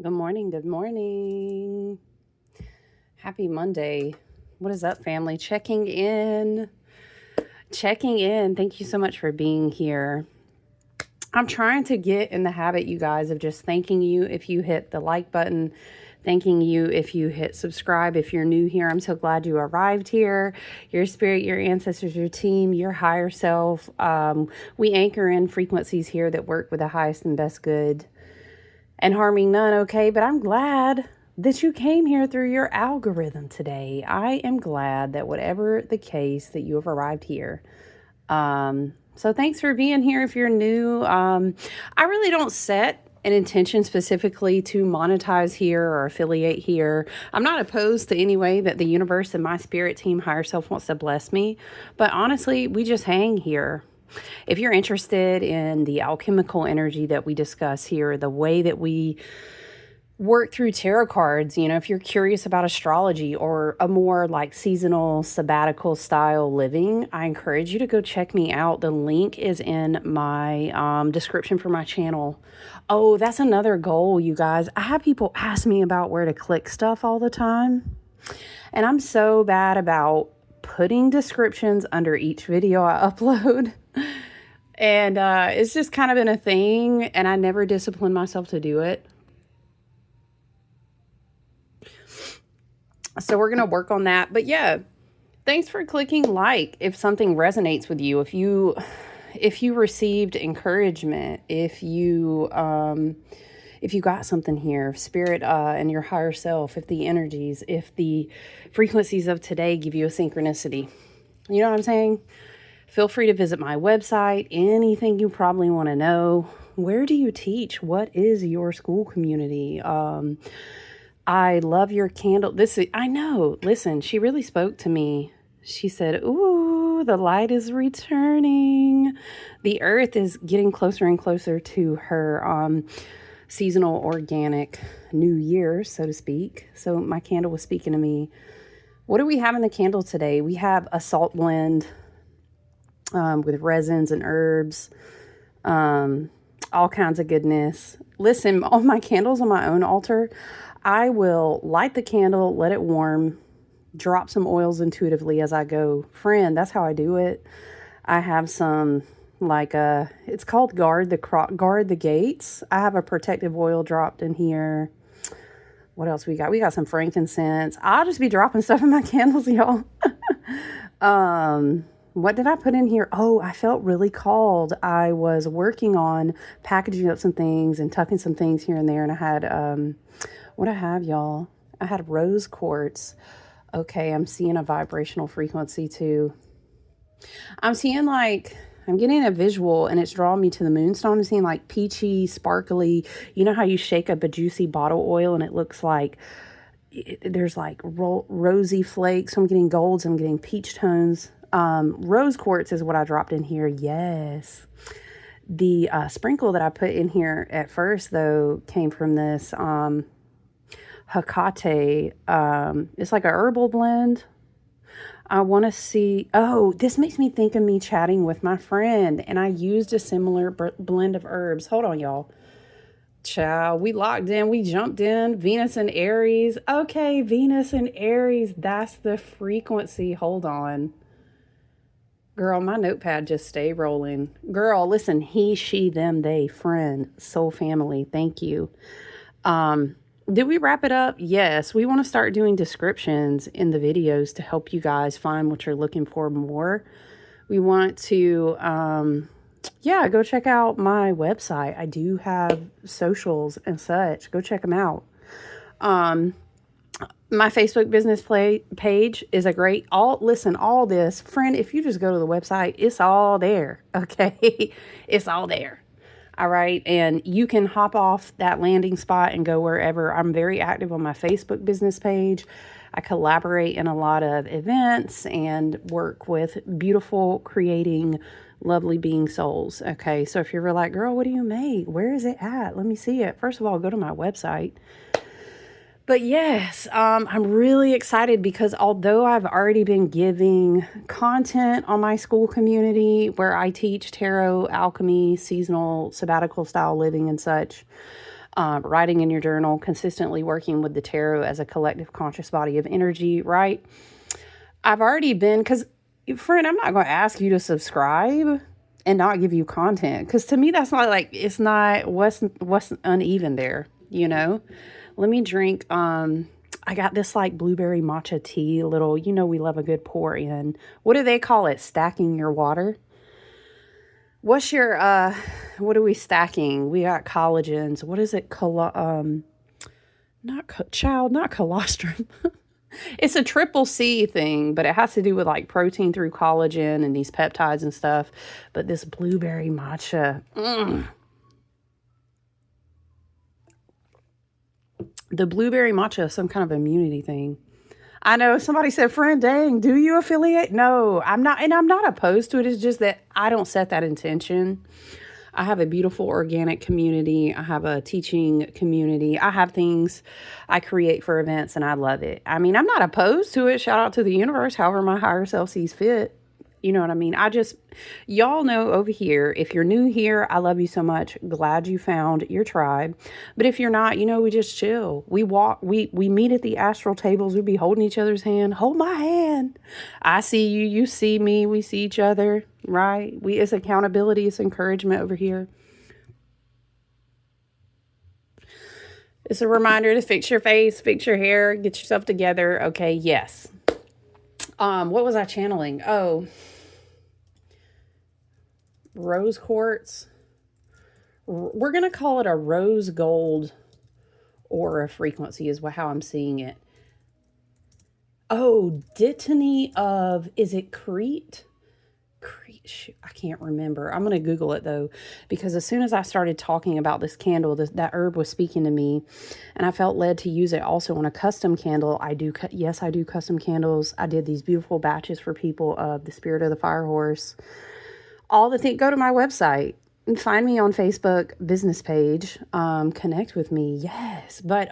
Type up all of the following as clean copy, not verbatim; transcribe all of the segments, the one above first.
Good morning. Good morning. Happy Monday. What is up, family? Checking in. Checking in. Thank you so much for being here. I'm trying to get in the habit, you guys, of just thanking you if you hit the like button, thanking you if you hit subscribe. If you're new here, I'm so glad you arrived here. Your spirit, your ancestors, your team, your higher self. We anchor in frequencies here that work with the highest and best good and harming none, okay? But I'm glad that you came here through your algorithm today. I am glad that whatever the case that you have arrived here. So thanks for being here if you're new. I really don't set an intention specifically to monetize here or affiliate here. I'm not opposed to any way that the universe and my spirit team higher self wants to bless me, but honestly, we just hang here. If you're interested in the alchemical energy that we discuss here, the way that we work through tarot cards, if you're curious about astrology or a more like seasonal sabbatical style living, I encourage you to go check me out. The link is in my description for my channel. Oh, that's another goal, you guys. I have people ask me about where to click stuff all the time, and I'm so bad about putting descriptions under each video I upload. And it's just kind of been a thing, and I never discipline myself to do it. So we're going to work on that. But yeah, thanks for clicking like if something resonates with you. If you received encouragement, if you got something here, if spirit and your higher self, if the energies, if the frequencies of today give you a synchronicity. You know what I'm saying? Feel free to visit my website. Anything you probably want to know. Where do you teach? What is your school community? I love your candle. I know. Listen, she really spoke to me. She said, "Ooh, the light is returning. The earth is getting closer and closer to her seasonal organic new year, so to speak." So my candle was speaking to me. What do we have in the candle today? We have a salt blend with resins and herbs, all kinds of goodness. Listen, all my candles on my own altar, I will light the candle, let it warm, drop some oils intuitively as I go. Friend, that's how I do it. I have some it's called guard the gates. I have a protective oil dropped in here. What else we got? We got some frankincense. I'll just be dropping stuff in my candles, y'all. What did I put in here? Oh, I felt really called. I was working on packaging up some things and tucking some things here and there. And I had, what I have, y'all? I had rose quartz. Okay, I'm seeing a vibrational frequency too. I'm getting a visual and it's drawing me to the moonstone. I'm seeing like peachy, sparkly. You know how you shake up a juicy bottle oil and it looks like there's like rosy flakes. So I'm getting golds. I'm getting peach tones. Rose quartz is what I dropped in here. Yes. The sprinkle that I put in here at first, though, came from this Hecate. It's like a herbal blend. I want to see. Oh, this makes me think of me chatting with my friend, and I used a similar blend of herbs. Hold on, y'all. Child, we locked in. We jumped in. Venus and Aries. Okay, Venus and Aries. That's the frequency. Hold on. Girl, my notepad just stay rolling. Girl, listen, he, she, them, they, friend, soul family. Thank you. Did we wrap it up? Yes. We want to start doing descriptions in the videos to help you guys find what you're looking for more. We want to, go check out my website. I do have socials and such. Go check them out. My Facebook business page is a great, all this, friend, if you just go to the website, it's all there, okay? It's all there, all right? And you can hop off that landing spot and go wherever. I'm very active on my Facebook business page. I collaborate in a lot of events and work with beautiful, creating, lovely being souls, okay? So if you're like, girl, what do you make? Where is it at? Let me see it. First of all, go to my website. But yes, I'm really excited because although I've already been giving content on my school community where I teach tarot, alchemy, seasonal, sabbatical style living and such, writing in your journal, consistently working with the tarot as a collective conscious body of energy, right? I've already been, because friend, I'm not going to ask you to subscribe and not give you content, because to me that's not like, it's not what's uneven there, you know. Let me drink. I got this like blueberry matcha tea, little, you know, we love a good pour in. What do they call it? Stacking your water. What's your what are we stacking? We got collagens. What is it? Not colostrum. It's a triple C thing, but it has to do with like protein through collagen and these peptides and stuff. But this blueberry matcha, the blueberry matcha is some kind of immunity thing. I know somebody said, friend, dang, do you affiliate? No, I'm not. And I'm not opposed to it. It's just that I don't set that intention. I have a beautiful organic community. I have a teaching community. I have things I create for events and I love it. I mean, I'm not opposed to it. Shout out to the universe, however my higher self sees fit. You know what I mean? Y'all know over here, if you're new here, I love you so much. Glad you found your tribe. But if you're not, you know, we just chill. We walk, we meet at the astral tables. We be holding each other's hand. Hold my hand. I see you, you see me, we see each other, right? It's accountability, it's encouragement over here. It's a reminder to fix your face, fix your hair, get yourself together. Okay, yes. What was I channeling? Oh, rose quartz. We're going to call it a rose gold aura frequency is how I'm seeing it. Oh, dittany of, is it Crete? Shoot, I can't remember. I'm going to Google it though, because as soon as I started talking about this candle, that herb was speaking to me and I felt led to use it also on a custom candle. I do custom candles. I did these beautiful batches for people of the Spirit of the Fire Horse. All the things, go to my website and find me on Facebook business page, connect with me. Yes. But,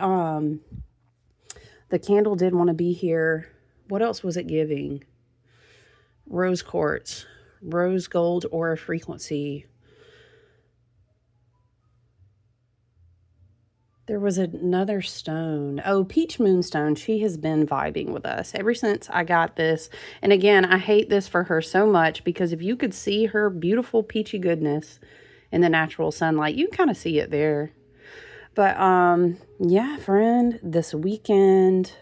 the candle did want to be here. What else was it giving? Rose quartz, rose gold aura frequency. There was another stone. Oh, peach moonstone. She has been vibing with us ever since I got this. And again, I hate this for her so much because if you could see her beautiful peachy goodness in the natural sunlight, you can kind of see it there. But yeah, friend, this weekend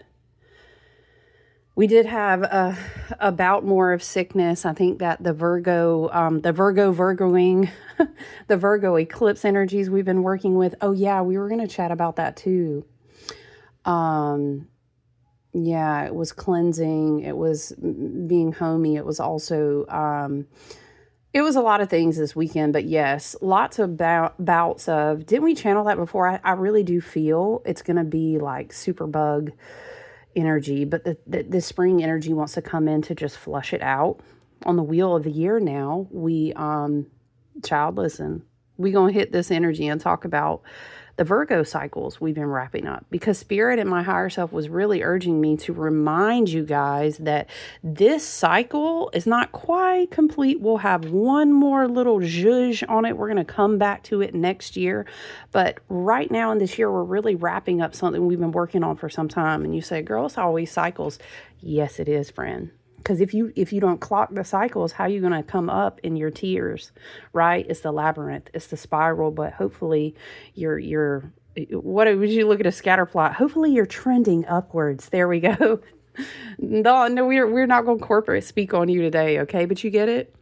we did have a bout more of sickness. I think that the Virgoing, the Virgo eclipse energies we've been working with. Oh yeah, we were going to chat about that too. Yeah, it was cleansing. It was being homey. It was also, it was a lot of things this weekend, but yes, lots of bouts of, didn't we channel that before? I really do feel it's going to be like super bug energy, but the spring energy wants to come in to just flush it out. On the wheel of the year now, we listen, we gonna hit this energy and talk about the Virgo cycles we've been wrapping up, because Spirit and my higher self was really urging me to remind you guys that this cycle is not quite complete. We'll have one more little zhuzh on it. We're going to come back to it next year. But right now in this year, we're really wrapping up something we've been working on for some time. And you say, girl, it's always cycles. Yes, it is, friend. Because if you don't clock the cycles, how are you going to come up in your tears, right? It's the labyrinth, it's the spiral, but hopefully you're what would you look at a scatter plot? Hopefully you're trending upwards. There we go. No, we're not going to corporate speak on you today, okay? But you get it?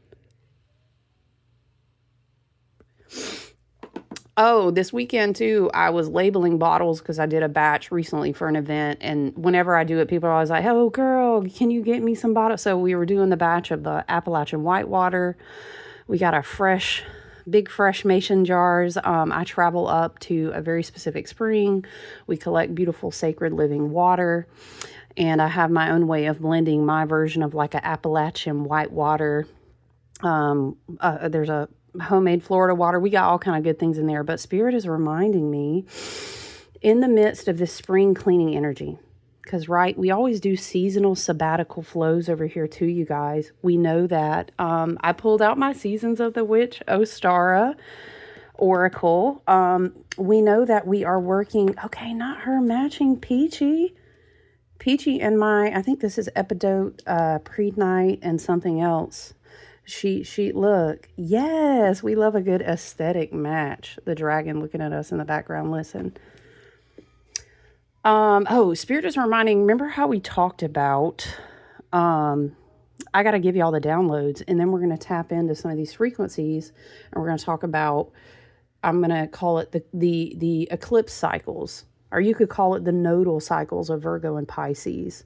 Oh, this weekend too, I was labeling bottles because I did a batch recently for an event. And whenever I do it, people are always like, oh, girl, can you get me some bottles? So we were doing the batch of the Appalachian Whitewater. We got big fresh mason jars. I travel up to a very specific spring. We collect beautiful sacred living water. And I have my own way of blending my version of like an Appalachian Whitewater. There's a homemade Florida water. We got all kind of good things in there, but Spirit is reminding me in the midst of this spring cleaning energy, because right, we always do seasonal sabbatical flows over here too, you guys. We know that. I pulled out my Seasons of the Witch Ostara oracle. We know that we are working, okay, not her, matching Peachy. Peachy and I think this is Epidote, Pre-Night, and something else. She, look, yes, we love a good aesthetic match. The dragon looking at us in the background, listen. Oh, Spirit is reminding, remember how we talked about, I got to give you all the downloads, and then we're going to tap into some of these frequencies, and we're going to talk about, I'm going to call it the eclipse cycles, or you could call it the nodal cycles of Virgo and Pisces.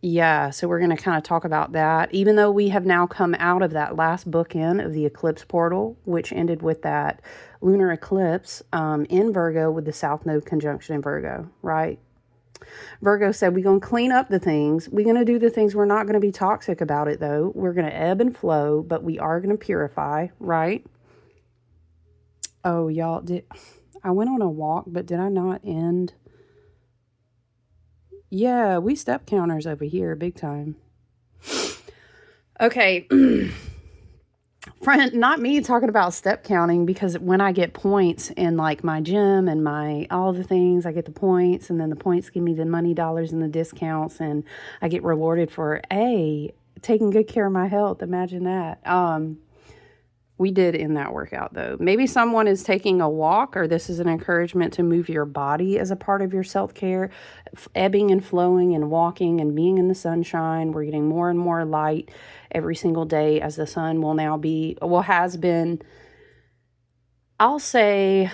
Yeah, so we're going to kind of talk about that, even though we have now come out of that last bookend of the eclipse portal, which ended with that lunar eclipse in Virgo with the South Node conjunction in Virgo, right? Virgo said, we're going to clean up the things. We're going to do the things. We're not going to be toxic about it, though. We're going to ebb and flow, but we are going to purify, right? Oh, y'all, I went on a walk, but did I not end? Yeah, we step counters over here, big time. Okay. Friend, not me talking about step counting, because when I get points in like my gym and my all the things, I get the points, and then the points give me the money dollars and the discounts, and I get rewarded for taking good care of my health. Imagine that. We did in that workout, though. Maybe someone is taking a walk, or this is an encouragement to move your body as a part of your self-care, ebbing and flowing and walking and being in the sunshine. We're getting more and more light every single day, as the sun has been, I'll say,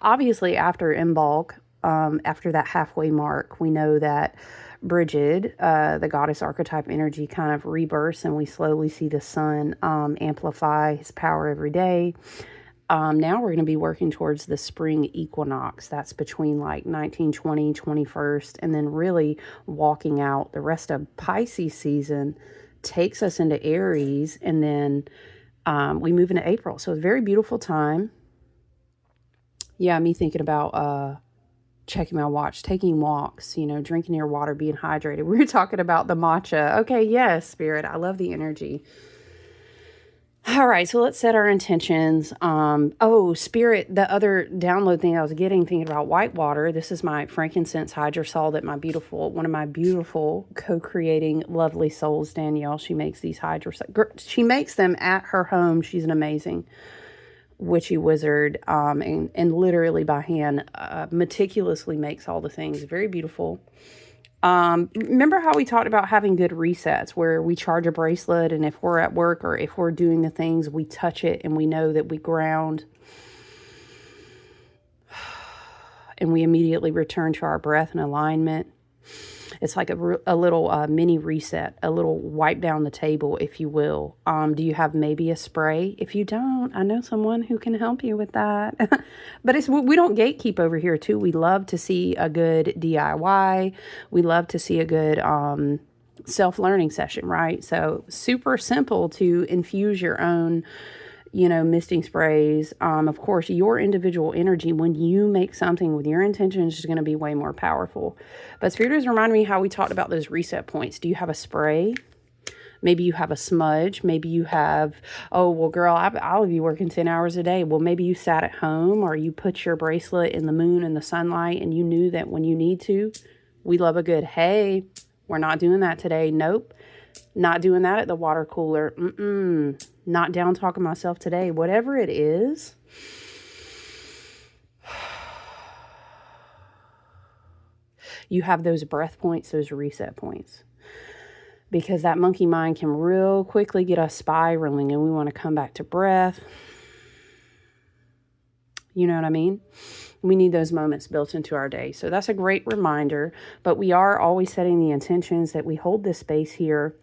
obviously after Imbolc, after that halfway mark, we know that Bridget, the goddess archetype energy, kind of rebirths, and we slowly see the sun amplify his power every day. Now we're going to be working towards the spring equinox. That's between like 1920, 21st, and then really walking out the rest of Pisces season takes us into Aries, and then we move into April. So it's a very beautiful time. Yeah, me thinking about checking my watch, taking walks, drinking your water, being hydrated. We were talking about the matcha. Okay, yes, Spirit. I love the energy. All right, so let's set our intentions. Spirit, the other download thing I was thinking about white water. This is my frankincense hydrosol that one of my beautiful co-creating lovely souls, Danielle, she makes these hydrosols. She makes them at her home. She's an amazing witchy wizard, and literally by hand meticulously makes all the things. Very beautiful. Remember how we talked about having good resets, where we charge a bracelet, and if we're at work or if we're doing the things, we touch it and we know that we ground, and we immediately return to our breath and alignment. It's like a little mini reset, a little wipe down the table, if you will. Do you have maybe a spray? If you don't, I know someone who can help you with that. But we don't gatekeep over here, too. We love to see a good DIY. We love to see a good self-learning session, right? So super simple to infuse your own misting sprays. Of course, your individual energy, when you make something with your intentions, is going to be way more powerful. But Spirit is reminding me how we talked about those reset points. Do you have a spray? Maybe you have a smudge. Maybe you have, oh, well, girl, I'll be working 10 hours a day. Well, maybe you sat at home, or you put your bracelet in the moon and the sunlight, and you knew that when you need to. We love a good, hey, we're not doing that today. Nope. Not doing that at the water cooler. Not down talking myself today. Whatever it is. You have those breath points, those reset points. Because that monkey mind can real quickly get us spiraling, and we want to come back to breath. You know what I mean? We need those moments built into our day. So that's a great reminder. But we are always setting the intentions that we hold this space here.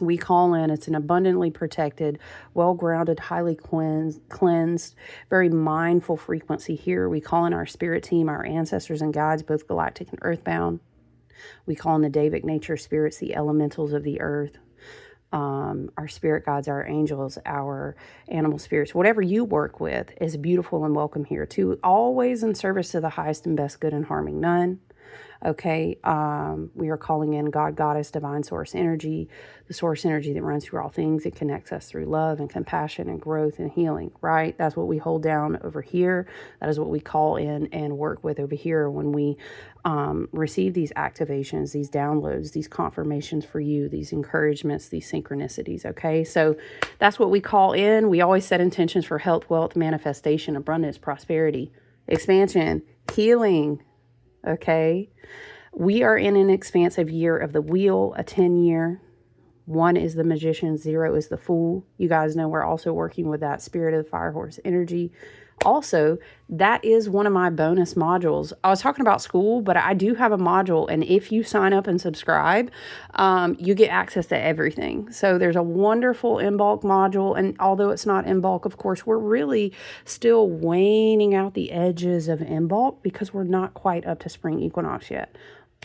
We call in, it's an abundantly protected, well-grounded, highly cleansed, very mindful frequency here. We call in our spirit team, our ancestors and guides, both galactic and earthbound. We call in the Davic nature spirits, the elementals of the earth. Our spirit guides, our angels, our animal spirits, whatever you work with is beautiful and welcome here too. Always in service to the highest and best good and harming none. Okay. We are calling in God, Goddess, Divine Source Energy, the source energy that runs through all things. It connects us through love and compassion and growth and healing, right? That's what we hold down over here. That is what we call in and work with over here when we receive these activations, these downloads, these confirmations for you, these encouragements, these synchronicities. Okay. So that's what we call in. We always set intentions for health, wealth, manifestation, abundance, prosperity, expansion, healing. Okay. We are in an expansive year of the wheel, a 10-year. 1 is the magician, 0 is the fool. You guys know we're also working with that spirit of the fire horse energy. Also, that is one of my bonus modules. I was talking about school, but I do have a module, and if you sign up and subscribe, you get access to everything. So there's a wonderful in bulk module, and although it's not in bulk, of course, we're really still waning out the edges of in bulk because we're not quite up to spring equinox yet.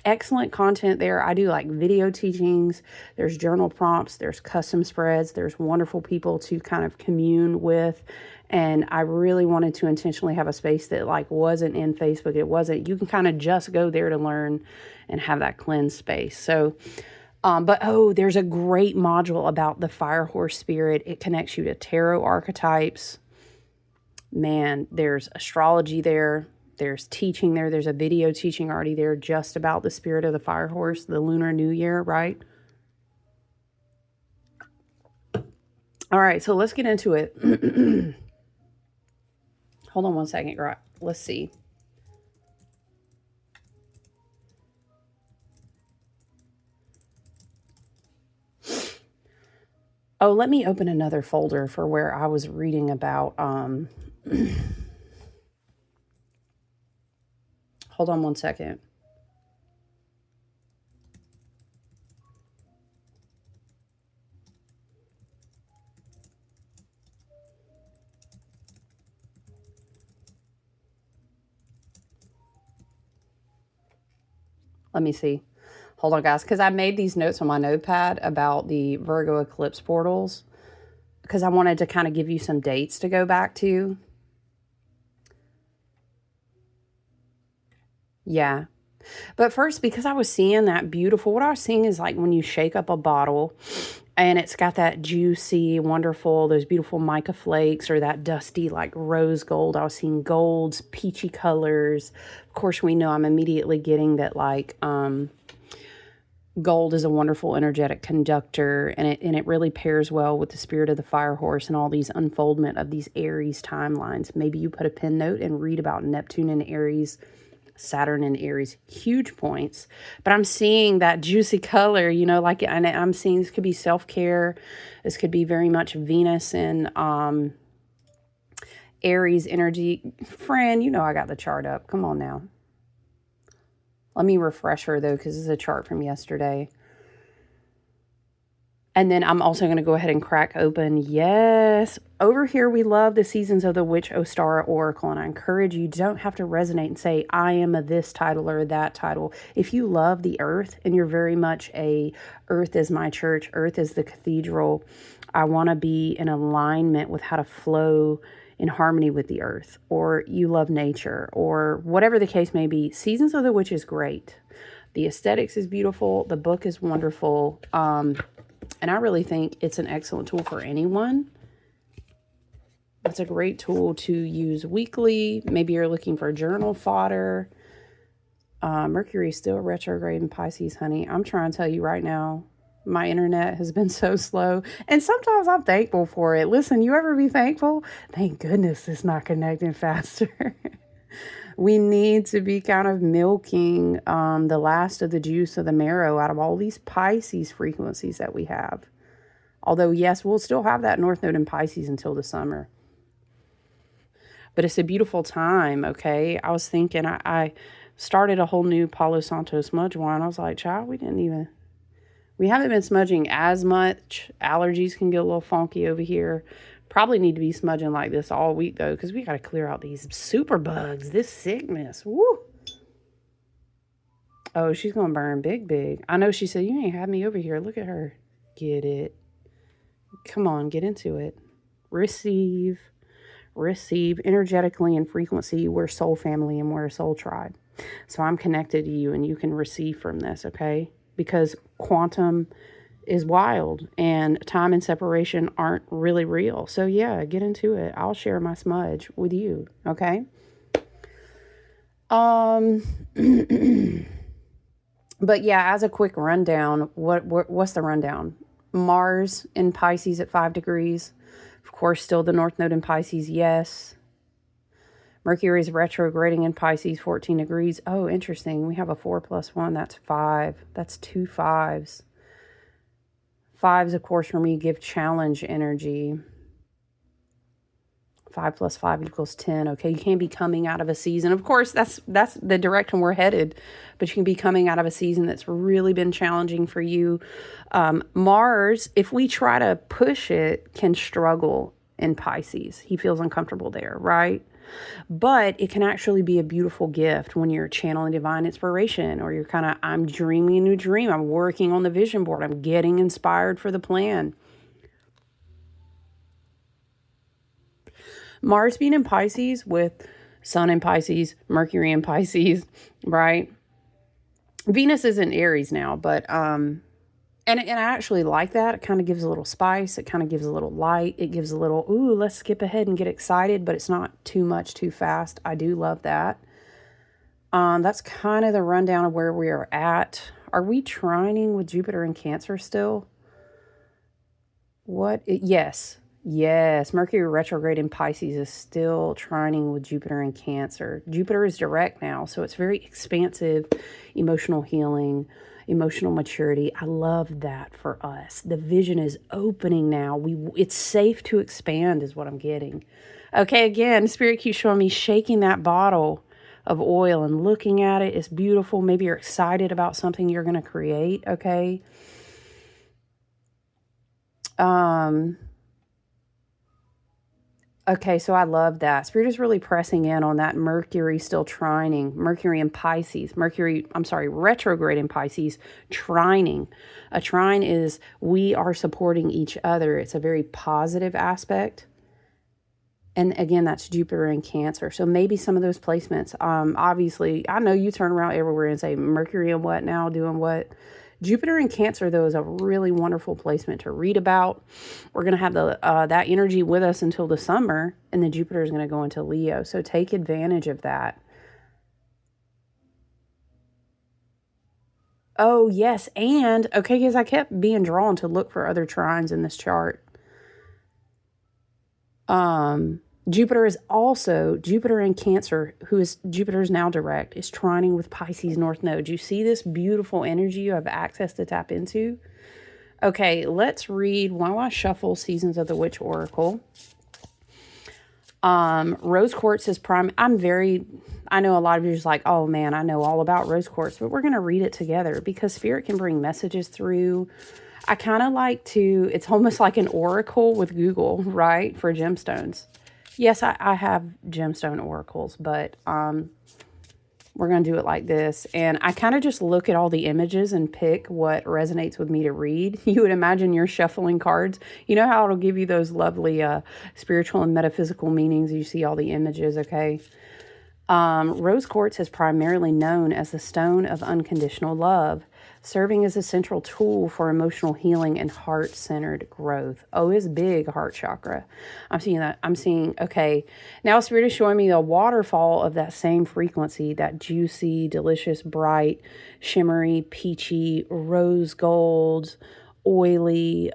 Excellent content there. I do like video teachings. There's journal prompts. There's custom spreads. There's wonderful people to kind of commune with. And I really wanted to intentionally have a space that like wasn't in Facebook. It wasn't, you can kind of just go there to learn and have that cleansed space. So, there's a great module about the fire horse spirit. It connects you to tarot archetypes. Man, there's astrology there. There's teaching there. There's a video teaching already there just about the spirit of the fire horse, the Lunar New Year, right? All right, so let's get into it. Hold on one second. Right. Let's see. Oh, let me open another folder for where I was reading about... Hold on one second. Let me see. Hold on, guys, because I made these notes on my notepad about the Virgo eclipse portals because I wanted to kind of give you some dates to go back to. Yeah. But first, because I was seeing that beautiful, what I was seeing is like when you shake up a bottle and it's got that juicy, wonderful, those beautiful mica flakes or that dusty like rose gold. I was seeing golds, peachy colors. Of course, we know I'm immediately getting that like gold is a wonderful energetic conductor, and it really pairs well with the spirit of the fire horse and all these unfoldment of these Aries timelines. Maybe you put a pen note and read about Neptune and Aries, Saturn and Aries, huge points. But I'm seeing that juicy color, you know, like, and I'm seeing this could be self-care. This could be very much Venus and Aries energy. Friend, you know I got the chart up. Come on now. Let me refresh her, though, because this is a chart from yesterday. And then I'm also going to go ahead and crack open. Yes. Over here, we love the Seasons of the Witch Ostara Oracle. And I encourage you, don't have to resonate and say, I am a this title or that title. If you love the earth and you're very much a earth is my church, earth is the cathedral, I want to be in alignment with how to flow in harmony with the earth, or you love nature, or whatever the case may be, Seasons of the Witch is great. The aesthetics is beautiful. The book is wonderful. And I really think it's an excellent tool for anyone. It's a great tool to use weekly. Maybe you're looking for journal fodder. Mercury is still retrograde in Pisces, honey. I'm trying to tell you right now, my internet has been so slow. And sometimes I'm thankful for it. Listen, you ever be thankful? Thank goodness it's not connecting faster. We need to be kind of milking the last of the juice of the marrow out of all these Pisces frequencies that we have. Although, yes, we'll still have that North Node in Pisces until the summer. But it's a beautiful time, okay? I was thinking, I started a whole new Palo Santo smudge wine. I was like, child, we haven't been smudging as much. Allergies can get a little funky over here. Probably need to be smudging like this all week, though, because we got to clear out these super bugs, this sickness. Woo! Oh, she's going to burn big. I know she said, you ain't had me over here. Look at her. Get it. Come on, get into it. Receive. receive energetically and frequency. We're soul family and we're a soul tribe. So I'm connected to you and you can receive from this, okay? Because quantum is wild and time and separation aren't really real. So yeah, get into it. I'll share my smudge with you, okay? But yeah, as a quick rundown, what's the rundown? Mars in Pisces at 5 degrees. Of course, still the North Node in Pisces, yes. Mercury is retrograding in Pisces, 14 degrees. Oh, interesting. We have a 4 plus 1. That's 5. That's 2 5s. 5s, of course, for me, give challenge energy. 5 plus 5 equals 10. Okay, you can't be coming out of a season. Of course, that's the direction we're headed. But you can be coming out of a season that's really been challenging for you. Mars, if we try to push it, can struggle in Pisces. He feels uncomfortable there, right? But it can actually be a beautiful gift when you're channeling divine inspiration, or you're kind of, I'm dreaming a new dream. I'm working on the vision board. I'm getting inspired for the plan. Mars being in Pisces with Sun in Pisces, Mercury in Pisces, right? Venus is in Aries now, but and I actually like that. It kind of gives a little spice. It kind of gives a little light. It gives a little, ooh, let's skip ahead and get excited, but it's not too much too fast. I do love that. That's kind of the rundown of where we are at. Are we trining with Jupiter in Cancer still? Yes. Yes, Mercury retrograde in Pisces is still trining with Jupiter in Cancer. Jupiter is direct now, so it's very expansive, emotional healing, emotional maturity. I love that for us. The vision is opening now. It's safe to expand is what I'm getting. Okay, again, Spirit keeps showing me shaking that bottle of oil and looking at it. It's beautiful. Maybe you're excited about something you're going to create, okay? Okay, so I love that. Spirit is really pressing in on that Mercury still trining. Mercury in Pisces. Retrograde in Pisces, trining. A trine is we are supporting each other. It's a very positive aspect. And again, that's Jupiter in Cancer. So maybe some of those placements, obviously, I know you turn around everywhere and say Mercury and what now, doing what? Jupiter in Cancer, though, is a really wonderful placement to read about. We're going to have that energy with us until the summer, and then Jupiter is going to go into Leo. So take advantage of that. Oh, yes. And, okay, because I kept being drawn to look for other trines in this chart. Jupiter in Cancer, Jupiter is now direct, is trining with Pisces North Node. You see this beautiful energy you have access to tap into? Okay, let's read while I shuffle Seasons of the Witch Oracle. Rose Quartz is prime. I know a lot of you are just like, oh man, I know all about Rose Quartz, but we're going to read it together because Spirit can bring messages through. I kind of like to, it's almost like an oracle with Google, right? For gemstones. Yes, I have gemstone oracles, but we're going to do it like this. And I kind of just look at all the images and pick what resonates with me to read. You would imagine you're shuffling cards. You know how it'll give you those lovely spiritual and metaphysical meanings. You see all the images, okay? Rose quartz is primarily known as the stone of unconditional love, serving as a central tool for emotional healing and heart-centered growth. Oh, it's big, heart chakra. I'm seeing that. Okay, now Spirit is showing me the waterfall of that same frequency, that juicy, delicious, bright, shimmery, peachy, rose gold, oily,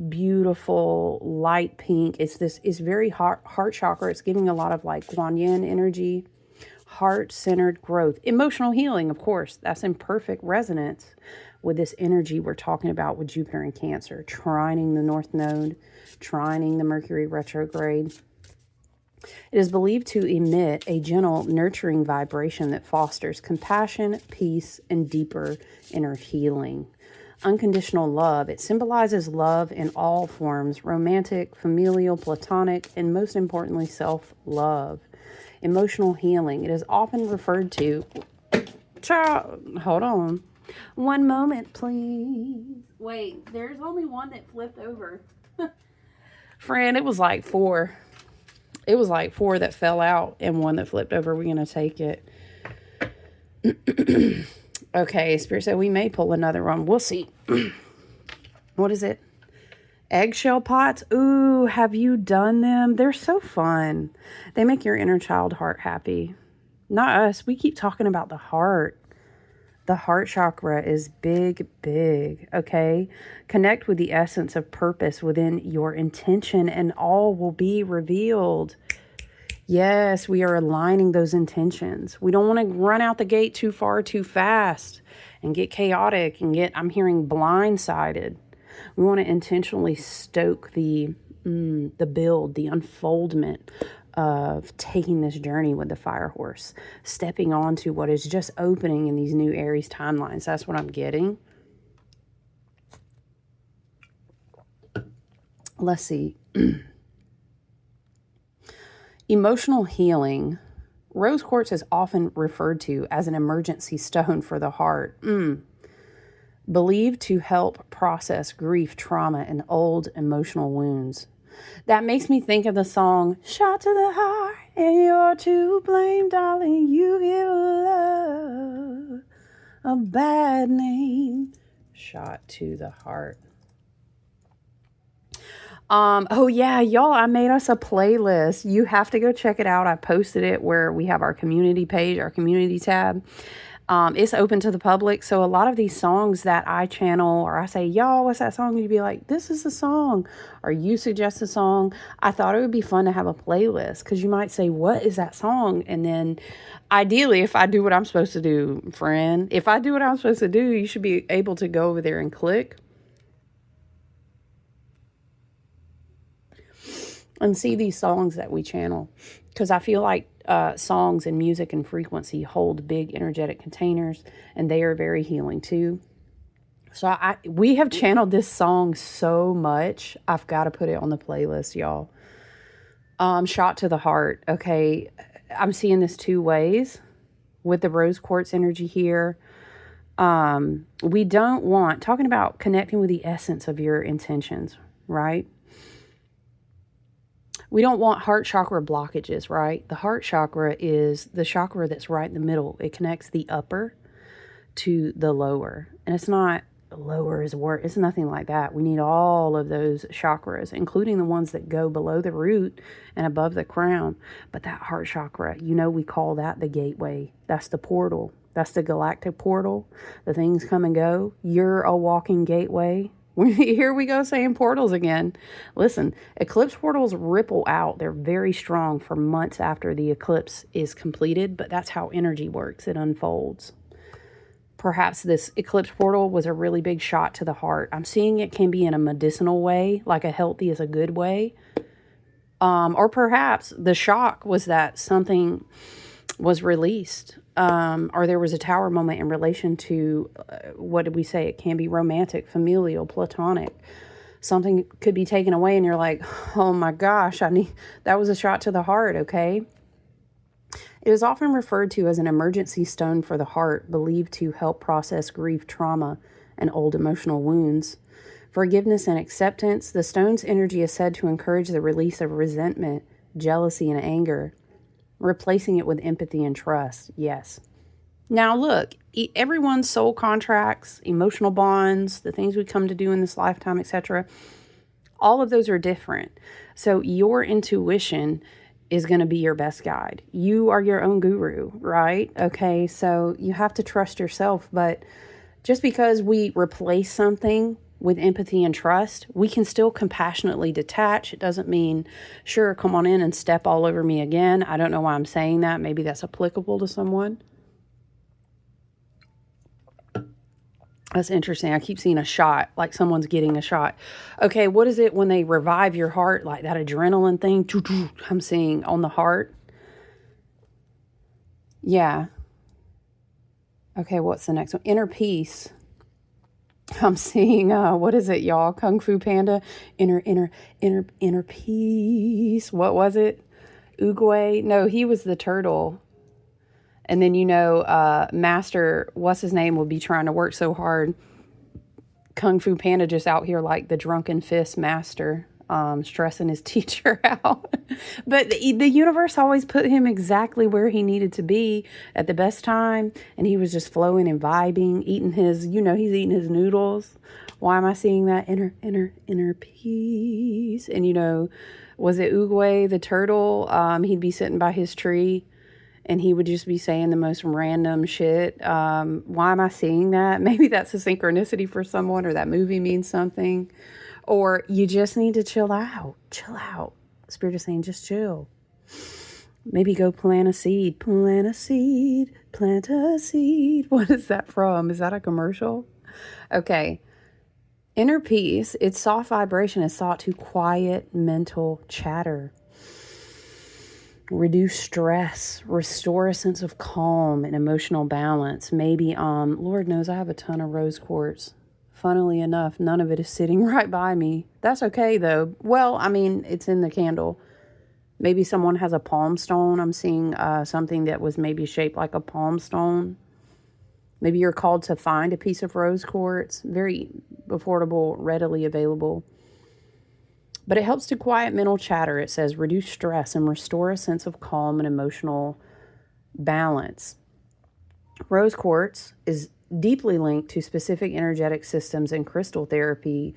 beautiful, light pink. It's very heart chakra. It's giving a lot of like Guan Yin energy. Heart-centered growth, emotional healing, of course, that's in perfect resonance with this energy we're talking about with Jupiter in Cancer, trining the North Node, trining the Mercury retrograde. It is believed to emit a gentle, nurturing vibration that fosters compassion, peace, and deeper inner healing. Unconditional love, it symbolizes love in all forms, romantic, familial, platonic, and most importantly, self-love. Emotional healing. It is often referred to... Hold on. One moment, please. Wait, there's only one that flipped over. Friend, it was like 4. It was like 4 that fell out and 1 that flipped over. We're going to take it. Okay, Spirit said we may pull another one. We'll see. What is it? Eggshell pots. Ooh, have you done them? They're so fun. They make your inner child heart happy. Not us. We keep talking about the heart. The heart chakra is big, big, okay? Connect with the essence of purpose within your intention and all will be revealed. Yes, we are aligning those intentions. We don't want to run out the gate too far, too fast and get chaotic and get, I'm hearing, blindsided. We want to intentionally stoke the build, the unfoldment of taking this journey with the fire horse, stepping onto what is just opening in these new Aries timelines. That's what I'm getting. Let's see. Emotional healing. Rose quartz is often referred to as an emergency stone for the heart. Believed to help process grief, trauma, and old emotional wounds. That makes me think of the song, Shot to the Heart, and you're to blame, darling. You give love a bad name. Shot to the heart. Oh yeah, y'all, I made us a playlist. You have to go check it out. I posted it where we have our community page, our community tab. It's open to the public. So a lot of these songs that I channel or I say, y'all, what's that song? You'd be like, this is the song. Or you suggest a song. I thought it would be fun to have a playlist because you might say, what is that song? And then ideally, if I do what I'm supposed to do, friend, if I do what I'm supposed to do, you should be able to go over there and click and see these songs that we channel. Because I feel like songs and music and frequency hold big energetic containers, and they are very healing too. So we have channeled this song so much. I've got to put it on the playlist, y'all. Shot to the heart. Okay, I'm seeing this 2 ways with the rose quartz energy here. We don't want, talking about connecting with the essence of your intentions, right? We don't want heart chakra blockages, right? The heart chakra is the chakra that's right in the middle. It connects the upper to the lower. And it's not lower is worse. It's nothing like that. We need all of those chakras, including the ones that go below the root and above the crown. But that heart chakra, we call that the gateway. That's the portal. That's the galactic portal. The things come and go. You're a walking gateway. Here we go saying portals again. Listen, eclipse portals ripple out. They're very strong for months after the eclipse is completed, but that's how energy works. It unfolds. Perhaps this eclipse portal was a really big shot to the heart. I'm seeing it can be in a medicinal way, like a healthy is a good way. Or perhaps the shock was that something was released. Or there was a tower moment in relation to, what did we say? It can be romantic, familial, platonic. Something could be taken away and you're like, oh my gosh, that was a shot to the heart, okay? It is often referred to as an emergency stone for the heart, believed to help process grief, trauma, and old emotional wounds. Forgiveness and acceptance. The stone's energy is said to encourage the release of resentment, jealousy, and anger, replacing it with empathy and trust. Yes. Now look, everyone's soul contracts, emotional bonds, the things we come to do in this lifetime, etc., all of those are different. So your intuition is going to be your best guide. You are your own guru, right? Okay, so you have to trust yourself. But just because we replace something with empathy and trust, we can still compassionately detach. It doesn't mean, sure, come on in and step all over me again. I don't know why I'm saying that. Maybe that's applicable to someone. That's interesting. I keep seeing a shot, like someone's getting a shot. Okay, what is it when they revive your heart, like that adrenaline thing? I'm seeing on the heart. Yeah. Okay, what's the next one? Inner peace. I'm seeing, what is it, y'all? Kung Fu Panda. Inner peace. What was it? Oogway? No, he was the turtle. And then, Master, what's his name, will be trying to work so hard. Kung Fu Panda just out here like the drunken fist master. stressing his teacher out. But the universe always put him exactly where he needed to be at the best time. And he was just flowing and vibing, eating his, he's eating his noodles. Why am I seeing that? Inner peace. And, was it Oogway, the turtle? He'd be sitting by his tree and he would just be saying the most random shit. Why am I seeing that? Maybe that's a synchronicity for someone, or that movie means something. Or you just need to chill out. Chill out. Spirit is saying just chill. Maybe go plant a seed. Plant a seed. Plant a seed. What is that from? Is that a commercial? Okay. Inner peace, its soft vibration is sought to quiet mental chatter, reduce stress, restore a sense of calm and emotional balance. Maybe, Lord knows I have a ton of rose quartz. Funnily enough, none of it is sitting right by me. That's okay though. Well, it's in the candle. Maybe someone has a palm stone. I'm seeing something that was maybe shaped like a palm stone. Maybe you're called to find a piece of rose quartz. Very affordable, readily available. But it helps to quiet mental chatter. It says reduce stress and restore a sense of calm and emotional balance. Rose quartz is deeply linked to specific energetic systems and crystal therapy,